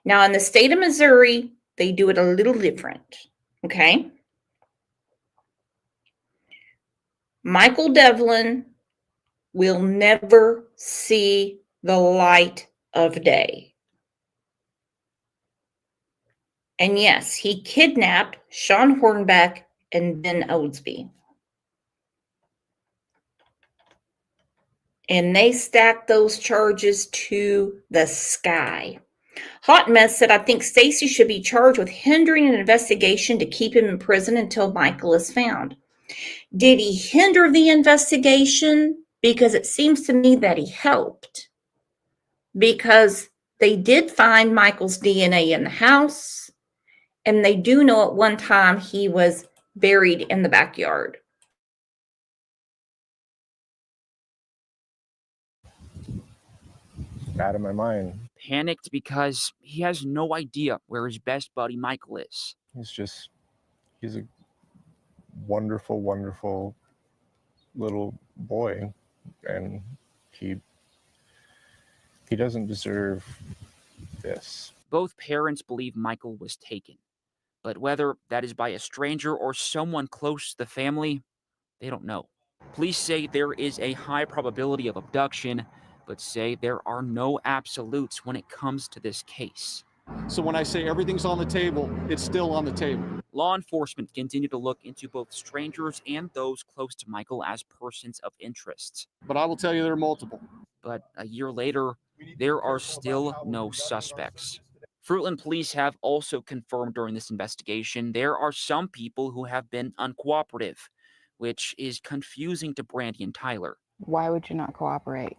Now, in the state of Missouri, they do it a little different, okay? Michael Devlin will never see the light of day. And yes, he kidnapped Sean Hornbeck and Ben Odesby. And they stacked those charges to the sky. Hot Mess said, I think Stacy should be charged with hindering an investigation to keep him in prison until Michael is found. Did he hinder the investigation? Because it seems to me that he helped. Because they did find Michael's DNA in the house, and they do know at one time he was buried in the backyard.
Out of my mind.
panicked because he has no idea where his best buddy Michael is.
He's a wonderful, wonderful little boy, and he doesn't deserve this.
Both parents believe Michael was taken, but whether that is by a stranger or someone close to the family, they don't know. Police say there is a high probability of abduction, but say there are no absolutes when it comes to this case.
So when I say everything's on the table, it's still on the table.
Law enforcement continue to look into both strangers and those close to Michael as persons of interest.
But I will tell you there are multiple.
But a year later, there are still no suspects. Fruitland police have also confirmed during this investigation there are some people who have been uncooperative, which is confusing to Brandy and Tyler.
Why would you not cooperate?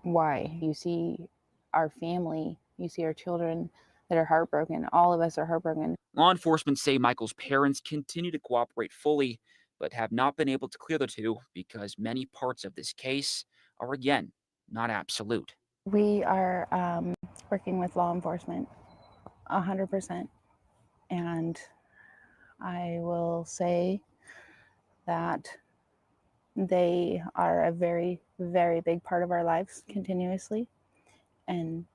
Why? You see our family, you see our children that are heartbroken. All of us are heartbroken.
Law enforcement say Michael's parents continue to cooperate fully, but have not been able to clear the two because many parts of this case are, again, not absolute.
We are working with law enforcement 100%. And I will say that they are a very, very big part of our lives continuously. And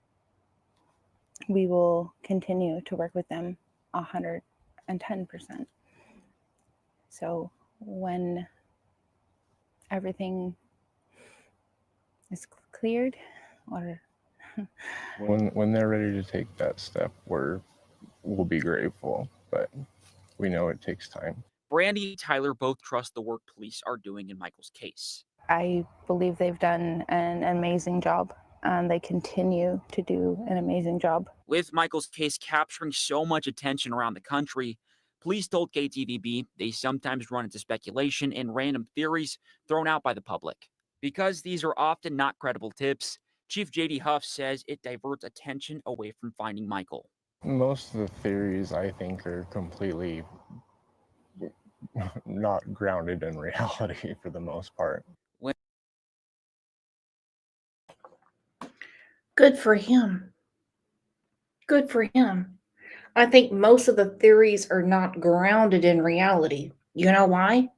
we will continue to work with them 110%. So when everything is cleared, or
when they're ready to take that step, we'll be grateful, but we know it takes time.
Brandy and Tyler both trust the work police are doing in Michael's case.
I believe they've done an amazing job. They continue to do an amazing job.
With Michael's case capturing so much attention around the country, police told KTVB they sometimes run into speculation and random theories thrown out by the public. Because these are often not credible tips, Chief J.D. Huff says it diverts attention away from finding Michael.
Most of the theories, I think, are completely not grounded in reality for the most part.
Good for him. Good for him. I think most of the theories are not grounded in reality. You know why?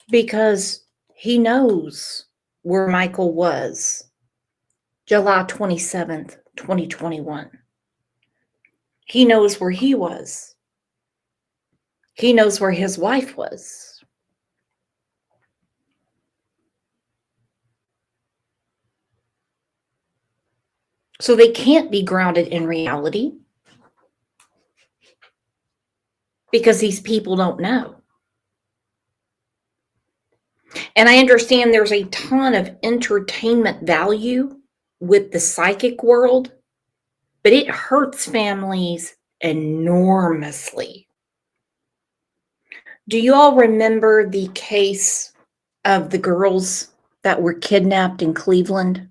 Because he knows where Michael was July 27th, 2021. He knows where he was. He knows where his wife was. So they can't be grounded in reality because these people don't know. And I understand there's a ton of entertainment value with the psychic world, but it hurts families enormously. Do you all remember the case of the girls that were kidnapped in Cleveland?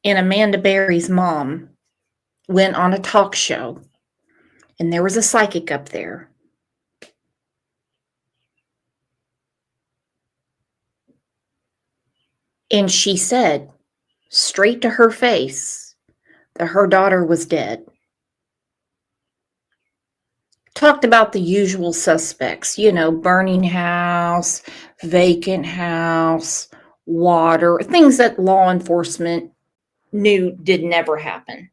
And Amanda Berry's mom went on a talk show, and there was a psychic up there. And she said, straight to her face, that her daughter was dead. Talked about the usual suspects, burning house, vacant house, water, things that law enforcement knew did never happen,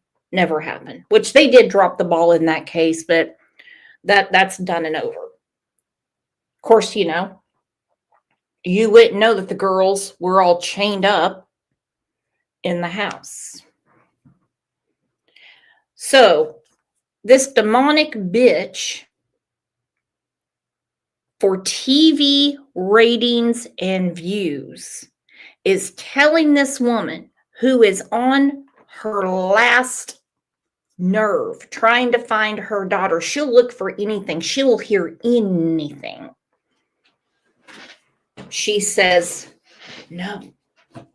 which they did drop the ball in that case, but that's done and over. Of course, you wouldn't know that the girls were all chained up in the house. So this demonic bitch, for TV ratings and views, is telling this woman who is on her last nerve trying to find her daughter, she'll look for anything, she'll hear anything. She says, no,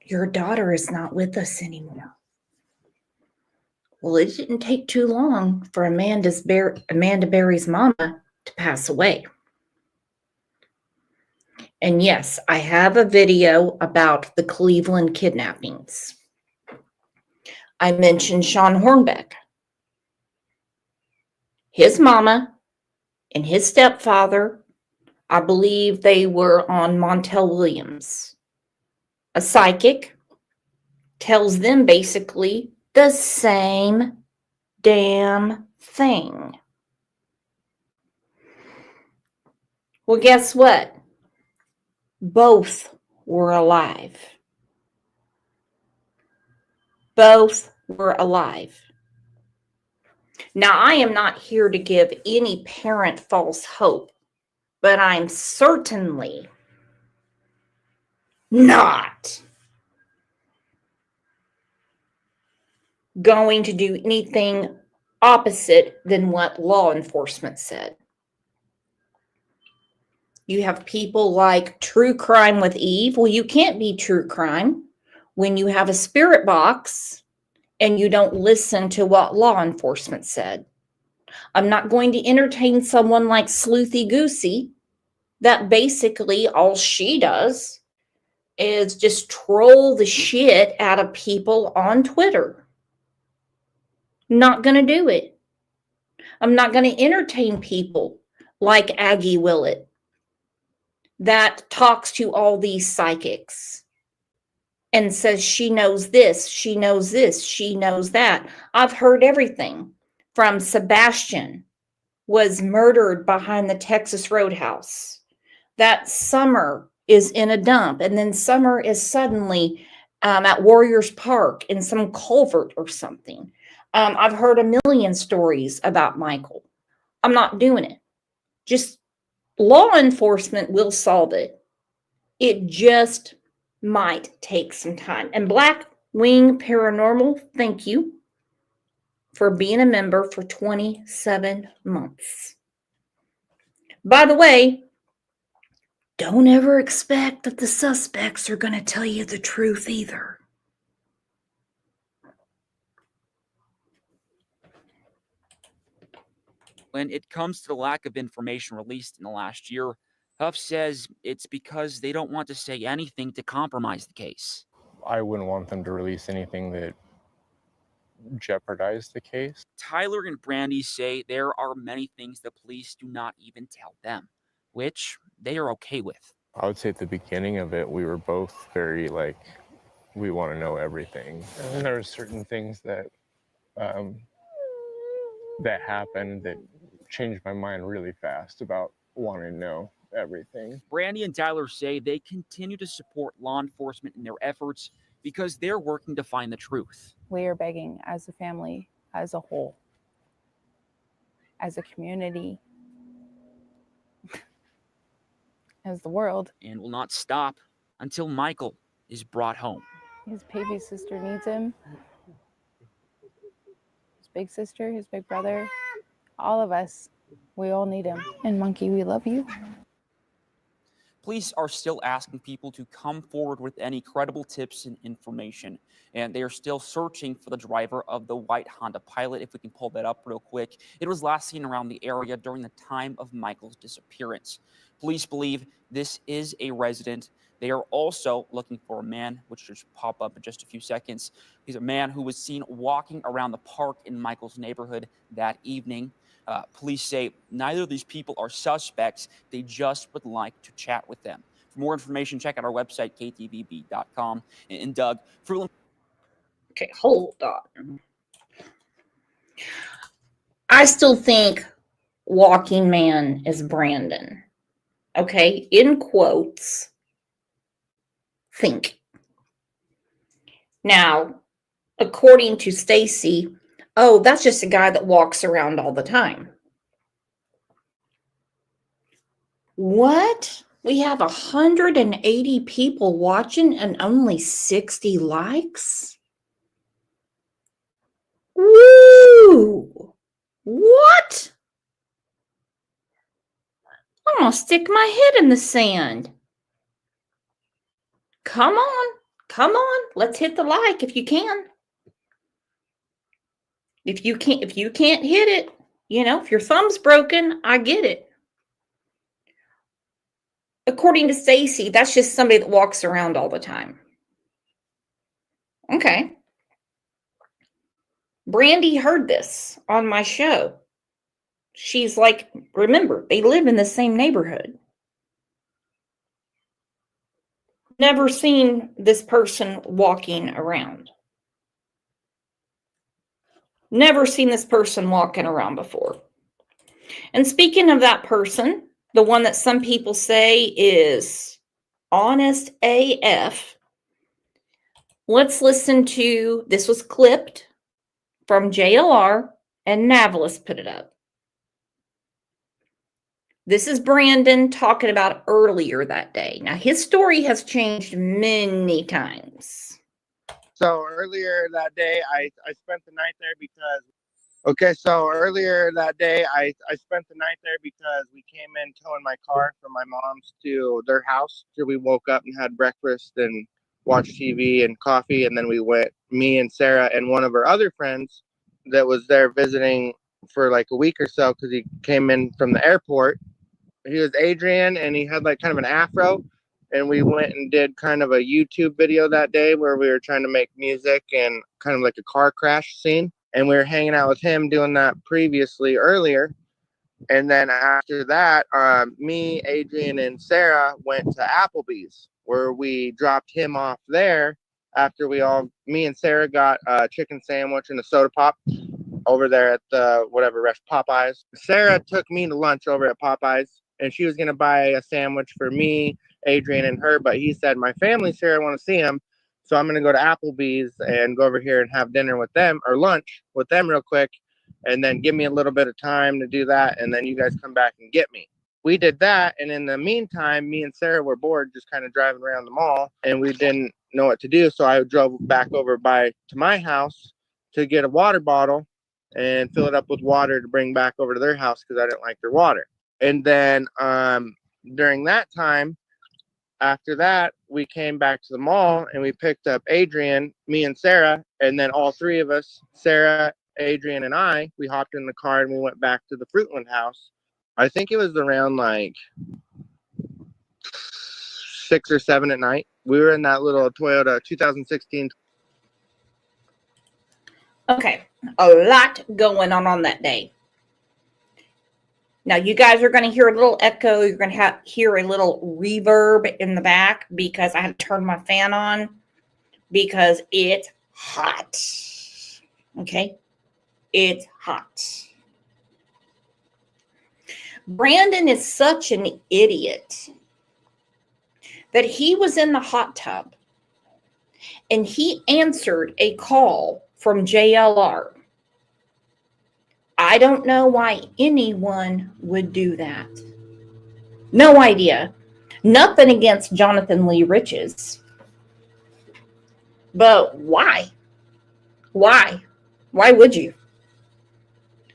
your daughter is not with us anymore. Well, it didn't take too long for Amanda Berry's mama to pass away. And yes, I have a video about the Cleveland kidnappings. I mentioned Sean Hornbeck. His mama and his stepfather, I believe they were on Montel Williams. A psychic tells them basically the same damn thing. Well, guess what? Both were alive. Both were alive. Now, I am not here to give any parent false hope, but I'm certainly not going to do anything opposite than what law enforcement said. You have people like True Crime with Eve. Well, you can't be true crime when you have a spirit box and you don't listen to what law enforcement said. I'm not going to entertain someone like Sleuthy Goosey that basically all she does is just troll the shit out of people on Twitter. Not going to do it. I'm not going to entertain people like Aggie Willett that talks to all these psychics and says she knows this, she knows this, she knows that. I've heard everything from Sebastian was murdered behind the Texas Roadhouse. That Summer is in a dump, and then Summer is suddenly at Warriors Park in some culvert or something. I've heard a million stories about Michael. I'm not doing it. Just law enforcement will solve it. It just might take some time. And Black Wing Paranormal, thank you for being a member for 27 months. By the way, don't ever expect that the suspects are going to tell you the truth either.
When it comes to the lack of information released in the last year, Huff says it's because they don't want to say anything to compromise the case.
I wouldn't want them to release anything that jeopardized the case.
Tyler and Brandy say there are many things the police do not even tell them, which they are okay with.
I would say at the beginning of it, we were both very like, we want to know everything. And there were certain things that that happened that changed my mind really fast about wanting to know everything.
Brandy and Tyler say they continue to support law enforcement in their efforts because they're working to find the truth.
We are begging as a family, as a whole, as a community, as the world.
And will not stop until Michael is brought home.
His baby sister needs him. His big sister, his big brother, all of us, we all need him. And Monkey, we love you.
Police are still asking people to come forward with any credible tips and information, and they are still searching for the driver of the white Honda Pilot. If we can pull that up real quick. It was last seen around the area during the time of Michael's disappearance. Police believe this is a resident. They are also looking for a man, which should pop up in just a few seconds. He's a man who was seen walking around the park in Michael's neighborhood that evening. Police say neither of these people are suspects. They just would like to chat with them. For more information, check out our website, ktvb.com. And Doug, Fruitland.
Okay, hold on. I still think Walking Man is Brandon. Okay, in quotes. Think. Now, according to Stacy, oh, that's just a guy that walks around all the time. What? We have 180 people watching and only 60 likes? Woo! What? I'm gonna stick my head in the sand. Come on, let's hit the like if you can. If you can't hit it, you know, if your thumb's broken, I get it. According to Stacy, that's just somebody that walks around all the time. Okay. Brandy heard this on my show. She's like, remember, they live in the same neighborhood. Never seen this person walking around. Never seen this person walking around before. And speaking of that person, the one that some people say is honest AF, let's listen to, this was clipped from JLR, and Navalis put it up. This is Brandon talking about earlier that day. Now, his story has changed many times.
So earlier that day, I spent the night there because, okay, so earlier that day, I spent the night there because we came in towing my car from my mom's to their house. So we woke up and had breakfast and watched TV and coffee. And then we went, me and Sarah and one of our other friends that was there visiting for like a week or so because he came in from the airport. He was Adrian and he had like kind of an afro. And we went and did kind of a YouTube video that day where we were trying to make music and kind of like a car crash scene. And we were hanging out with him doing that previously earlier. And then after that, me, Adrian, and Sarah went to Applebee's where we dropped him off there after me and Sarah got a chicken sandwich and a soda pop over there at the whatever restaurant, Popeyes. Sarah took me to lunch over at Popeyes and she was going to buy a sandwich for me, Adrian, and her, but he said, my family's here, I want to see him. So I'm going to go to Applebee's and go over here and have dinner with them or lunch with them real quick. And then give me a little bit of time to do that. And then you guys come back and get me. We did that. And in the meantime, me and Sarah were bored just kind of driving around the mall and we didn't know what to do. So I drove back over to my house to get a water bottle and fill it up with water to bring back over to their house because I didn't like their water. And then during that time, after that, we came back to the mall and we picked up Adrian, me and Sarah, and then all three of us, Sarah, Adrian, and I, we hopped in the car and we went back to the Fruitland house. I think it was around like 6 or 7 at night. We were in that little Toyota 2016.
Okay, a lot going on that day. Now, you guys are going to hear a little echo. You're going to hear a little reverb in the back because I had to turn my fan on because it's hot. Okay? It's hot. Brandon is such an idiot that he was in the hot tub and he answered a call from JLR. I don't know why anyone would do that. No idea. Nothing against Jonathan Lee Riches. But why? Why? Why would you?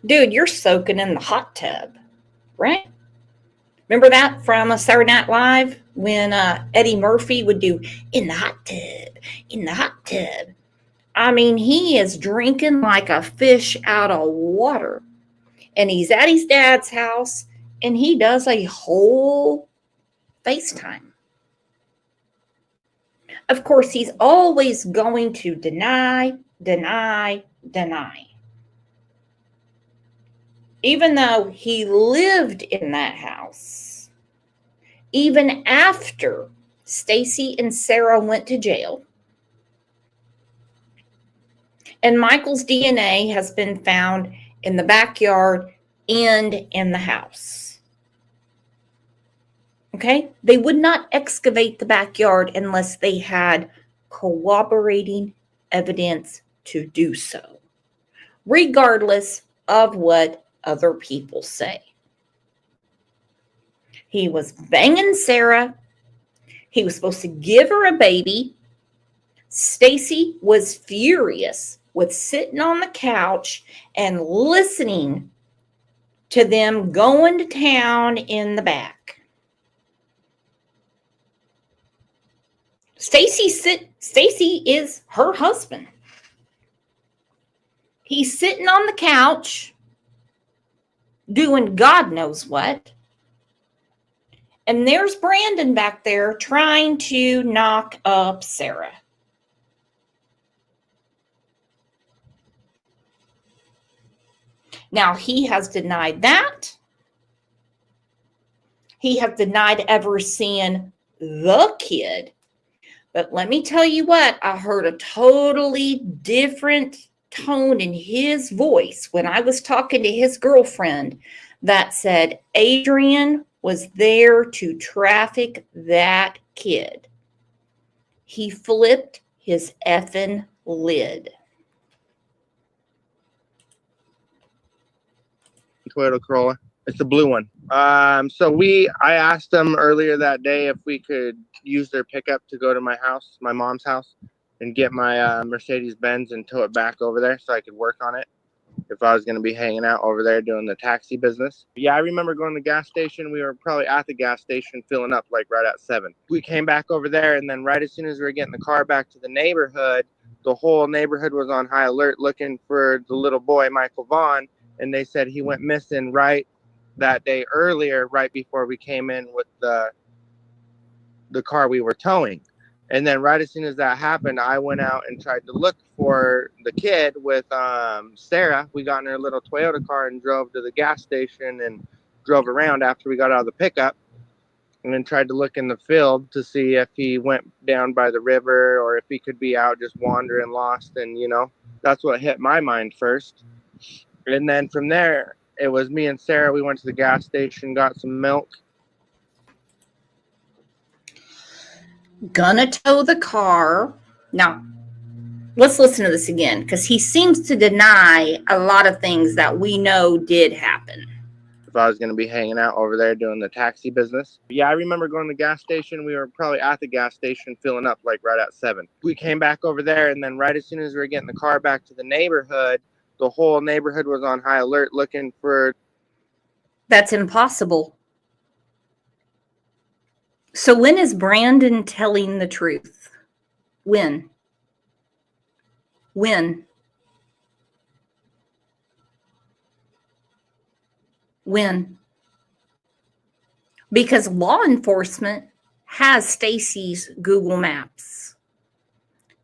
Dude, you're soaking in the hot tub, right? Remember that from Saturday Night Live when Eddie Murphy would do in the hot tub, in the hot tub. I mean, he is drinking like a fish out of water. And he's at his dad's house and he does a whole FaceTime. Of course, he's always going to deny. Even though he lived in that house, even after Stacy and Sarah went to jail, and Michael's DNA has been found in the backyard and in the house. Okay? They would not excavate the backyard unless they had corroborating evidence to do so, regardless of what other people say. He was banging Sarah. He was supposed to give her a baby. Stacy was furious with sitting on the couch and listening to them going to town in the back. Stacy is her husband. He's sitting on the couch doing God knows what. And there's Brandon back there trying to knock up Sarah. Now, he has denied that. He has denied ever seeing the kid. But let me tell you what, I heard a totally different tone in his voice when I was talking to his girlfriend that said Adrian was there to traffic that kid. He flipped his effing lid.
Toyota Corolla. It's the blue one. So I asked them earlier that day if we could use their pickup to go to my house, my mom's house, and get my Mercedes Benz and tow it back over there so I could work on it if I was going to be hanging out over there doing the taxi business. Yeah, I remember going to the gas station. We were probably at the gas station filling up like right at 7. We came back over there, and then right as soon as we were getting the car back to the neighborhood, the whole neighborhood was on high alert looking for the little boy, Michael Vaughn, and they said he went missing right that day earlier, right before we came in with the car we were towing. And then right as soon as that happened, I went out and tried to look for the kid with Sarah. We got in her little Toyota car and drove to the gas station and drove around after we got out of the pickup, and then tried to look in the field to see if he went down by the river or if he could be out just wandering lost. And, that's what hit my mind first. And then from there, it was me and Sarah. We went to the gas station, got some milk.
Gonna tow the car. Now, let's listen to this again, because he seems to deny a lot of things that we know did happen.
If I was going to be hanging out over there doing the taxi business. Yeah, I remember going to the gas station. We were probably at the gas station filling up like right at 7. We came back over there, and then right as soon as we were getting the car back to the neighborhood, the whole neighborhood was on high alert looking for...
That's impossible. So when is Brandon telling the truth? When? When? When? Because law enforcement has Stacy's Google Maps.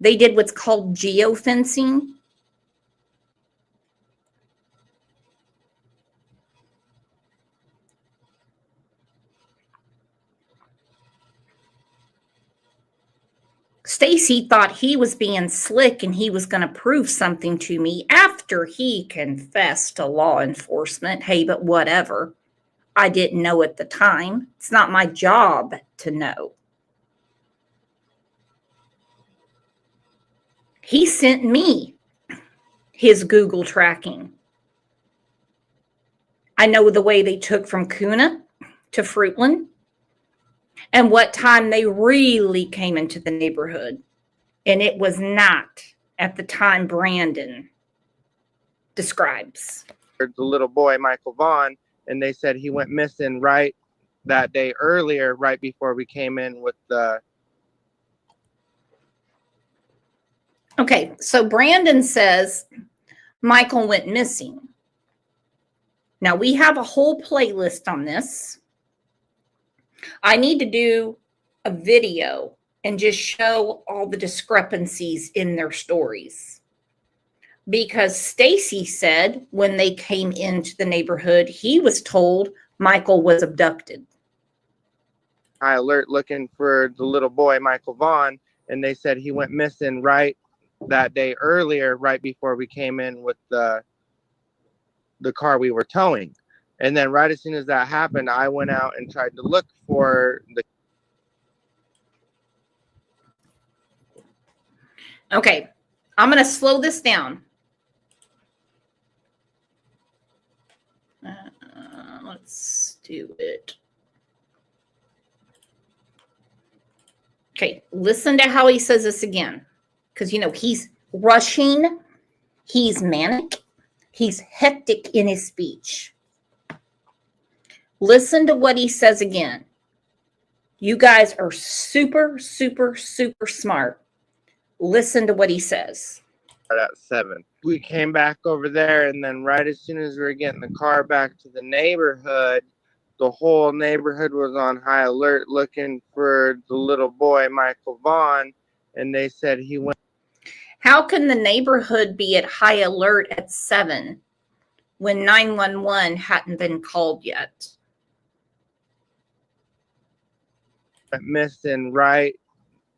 They did what's called geofencing. Stacy thought he was being slick and he was going to prove something to me after he confessed to law enforcement. Hey, but whatever. I didn't know at the time. It's not my job to know. He sent me his Google tracking. I know the way they took from Kuna to Fruitland and what time they really came into the neighborhood. And it was not at the time Brandon describes.
The little boy, Michael Vaughn, and they said he went missing right that day earlier, right before we came in with the...
Okay, so Brandon says Michael went missing. Now, we have a whole playlist on this. I need to do a video and just show all the discrepancies in their stories. Because Stacy said when they came into the neighborhood, he was told Michael was abducted.
High alert looking for the little boy, Michael Vaughn, and they said he went missing right that day earlier, right before we came in with the car we were towing. And then right as soon as that happened, I went out and tried to look for the...
Okay, I'm going to slow this down. Let's do it. Okay, listen to how he says this again. Because, he's rushing. He's manic. He's hectic in his speech. Listen to what he says again. You guys are super, super, super smart. Listen to what he says.
At 7. We came back over there, and then right as soon as we were getting the car back to the neighborhood, the whole neighborhood was on high alert looking for the little boy, Michael Vaughn, and they said he went.
How can the neighborhood be at high alert at 7 when 911 hadn't been called yet?
Missing right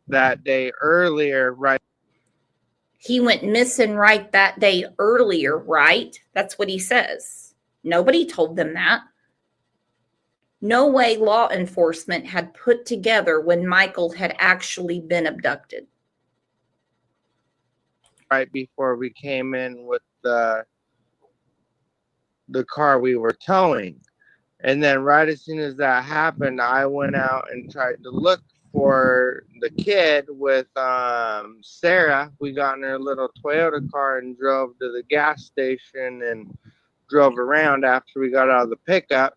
that day earlier, right?
He went missing right that day earlier, right? That's what he says. Nobody told them that. No way law enforcement had put together when Michael had actually been abducted.
Right before we came in with the car we were towing. And then right as soon as that happened, I went out and tried to look for the kid with Sarah. We got in her little Toyota car and drove to the gas station and drove around after we got out of the pickup,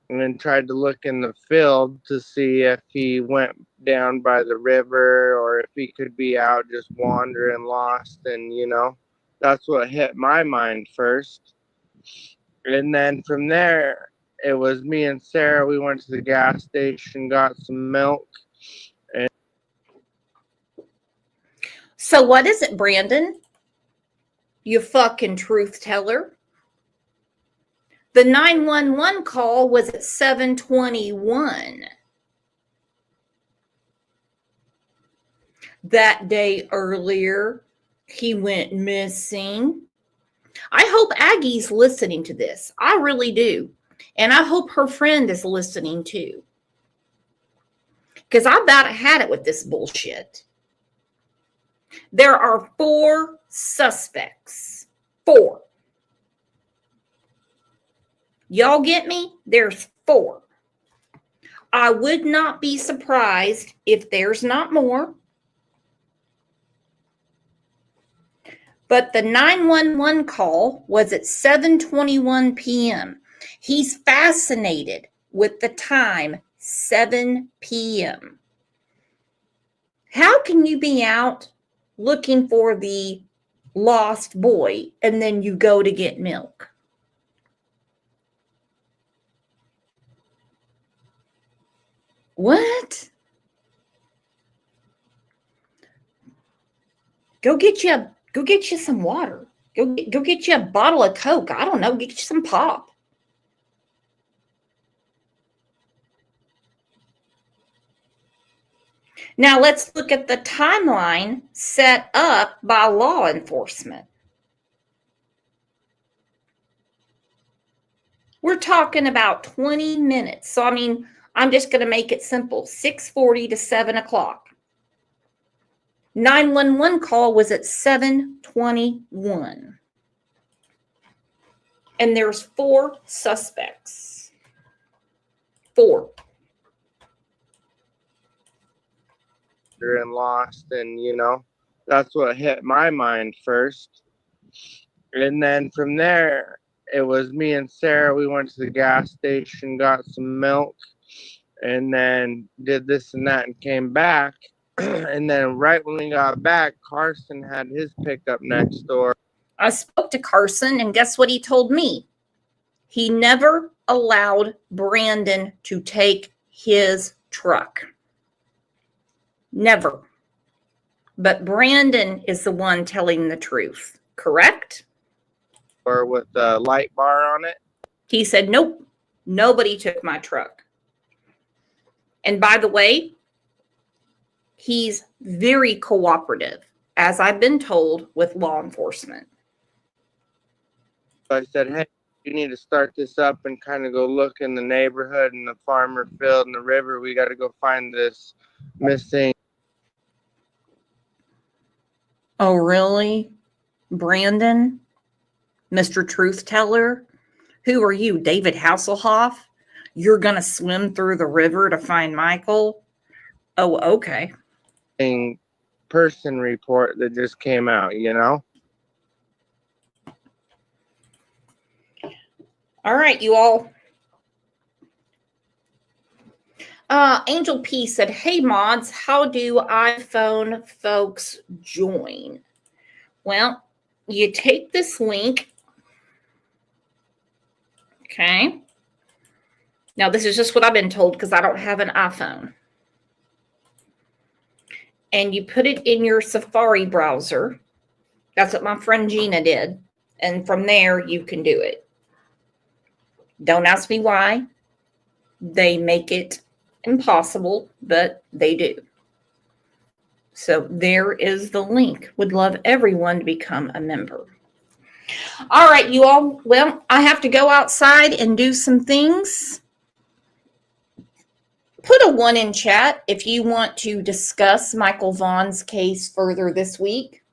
and then tried to look in the field to see if he went down by the river or if he could be out just wandering lost. And, you know, that's what hit my mind first. And then from there, it was me and Sarah. We went to the gas station, got some milk. And
so what is it, Brandon? You fucking truth teller. The 911 call was at 7:21. That day earlier, he went missing. I hope Aggie's listening to this. I really do. And I hope her friend is listening too. Because I about had it with this bullshit. There are 4 suspects. 4. Y'all get me? There's 4. I would not be surprised if there's not more. But the 911 call was at 7:21 p.m. He's fascinated with the time, 7 p.m. How can you be out looking for the lost boy and then you go to get milk? What? Go get you some water. Go get you a bottle of Coke. I don't know. Get you some pop. Now let's look at the timeline set up by law enforcement. We're talking about 20 minutes. So, I mean, I'm just going to make it simple. 6:40 to 7 o'clock. 911 call was at 7:21. And there's 4 suspects. 4.
And lost, and, you know, that's what hit my mind first. And then from there, it was me and Sarah. We went to the gas station, got some milk, and then did this and that and came back. And then right when we got back, Carson had his pickup next door.
I spoke to Carson, and guess what he told me? He never allowed Brandon to take his truck. Never. But Brandon is the one telling the truth, correct?
Or with the light bar on it.
He said, nope, nobody took my truck. And by the way, he's very cooperative, as I've been told, with law enforcement.
I said, hey, you need to start this up and kind of go look in the neighborhood and the farmer field and the river. We got to go find this missing.
Oh, really? Brandon? Mr. Truth Teller? Who are you, David Hasselhoff? You're going to swim through the river to find Michael? Oh, okay.
Person report that just came out, you know?
All right, you all. Angel P said, hey, mods, how do iPhone folks join? Well, you take this link. Okay. Now, this is just what I've been told because I don't have an iPhone. And you put it in your Safari browser. That's what my friend Gina did. And from there, you can do it. Don't ask me why. They make it impossible, but they do. So there is the link. Would love everyone to become a member. All right, you all. Well, I have to go outside and do some things. Put a 1 in chat if you want to discuss Michael Vaughn's case further this week.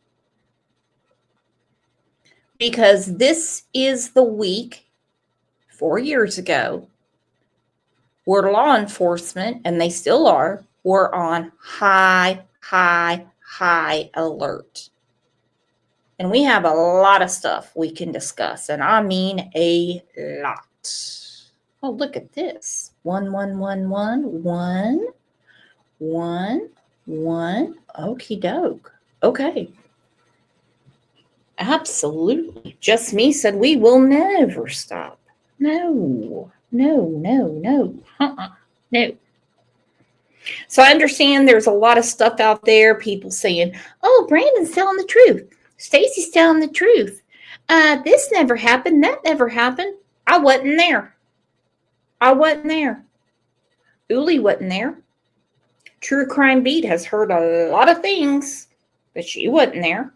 Because this is the week, 4 years ago, where law enforcement, and they still are, were on high alert. And we have a lot of stuff we can discuss, and I mean a lot. Oh, look at this. 1, 1, 1, 1, 1, 1, 1. Okie doke. Okay. Absolutely. Just Me said we will never stop. No. No. So I understand there's a lot of stuff out there, people saying, oh, Brandon's telling the truth. Stacy's telling the truth. This never happened. That never happened. I wasn't there. Uli wasn't there. True Crime Beat has heard a lot of things, but she wasn't there.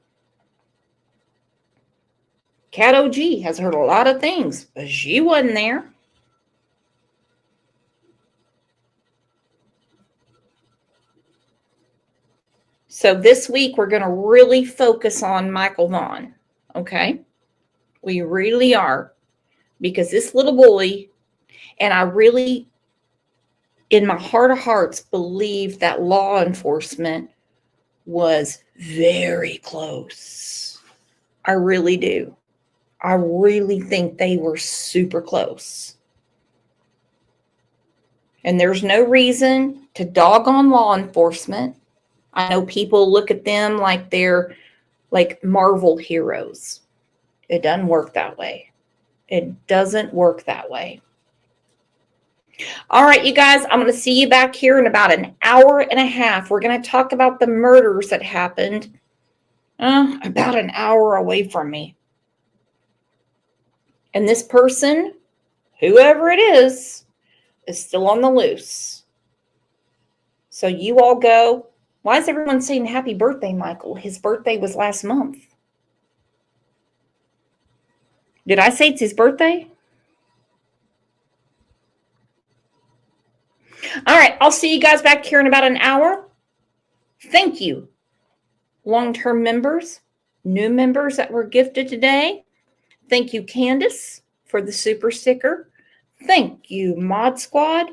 Cat OG has heard a lot of things, but she wasn't there. So this week, we're going to really focus on Michael Vaughn, okay? We really are, because this little boy, and I really, in my heart of hearts, believe that law enforcement was very close. I really do. I really think they were super close. And there's no reason to dog on law enforcement. I know people look at them like they're like Marvel heroes. It doesn't work that way. It doesn't work that way. All right, you guys, I'm going to see you back here in about an hour and a half. We're going to talk about the murders that happened about an hour away from me. And this person, whoever it is still on the loose. So you all go. Why is everyone saying happy birthday, Michael? His birthday was last month. Did I say it's his birthday? All right, I'll see you guys back here in about an hour. Thank you, long-term members, new members that were gifted today. Thank you, Candace, for the super sticker. Thank you, Mod Squad.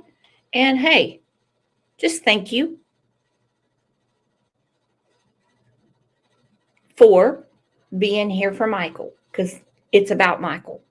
And hey, just thank you for being here for Michael, because it's about Michael.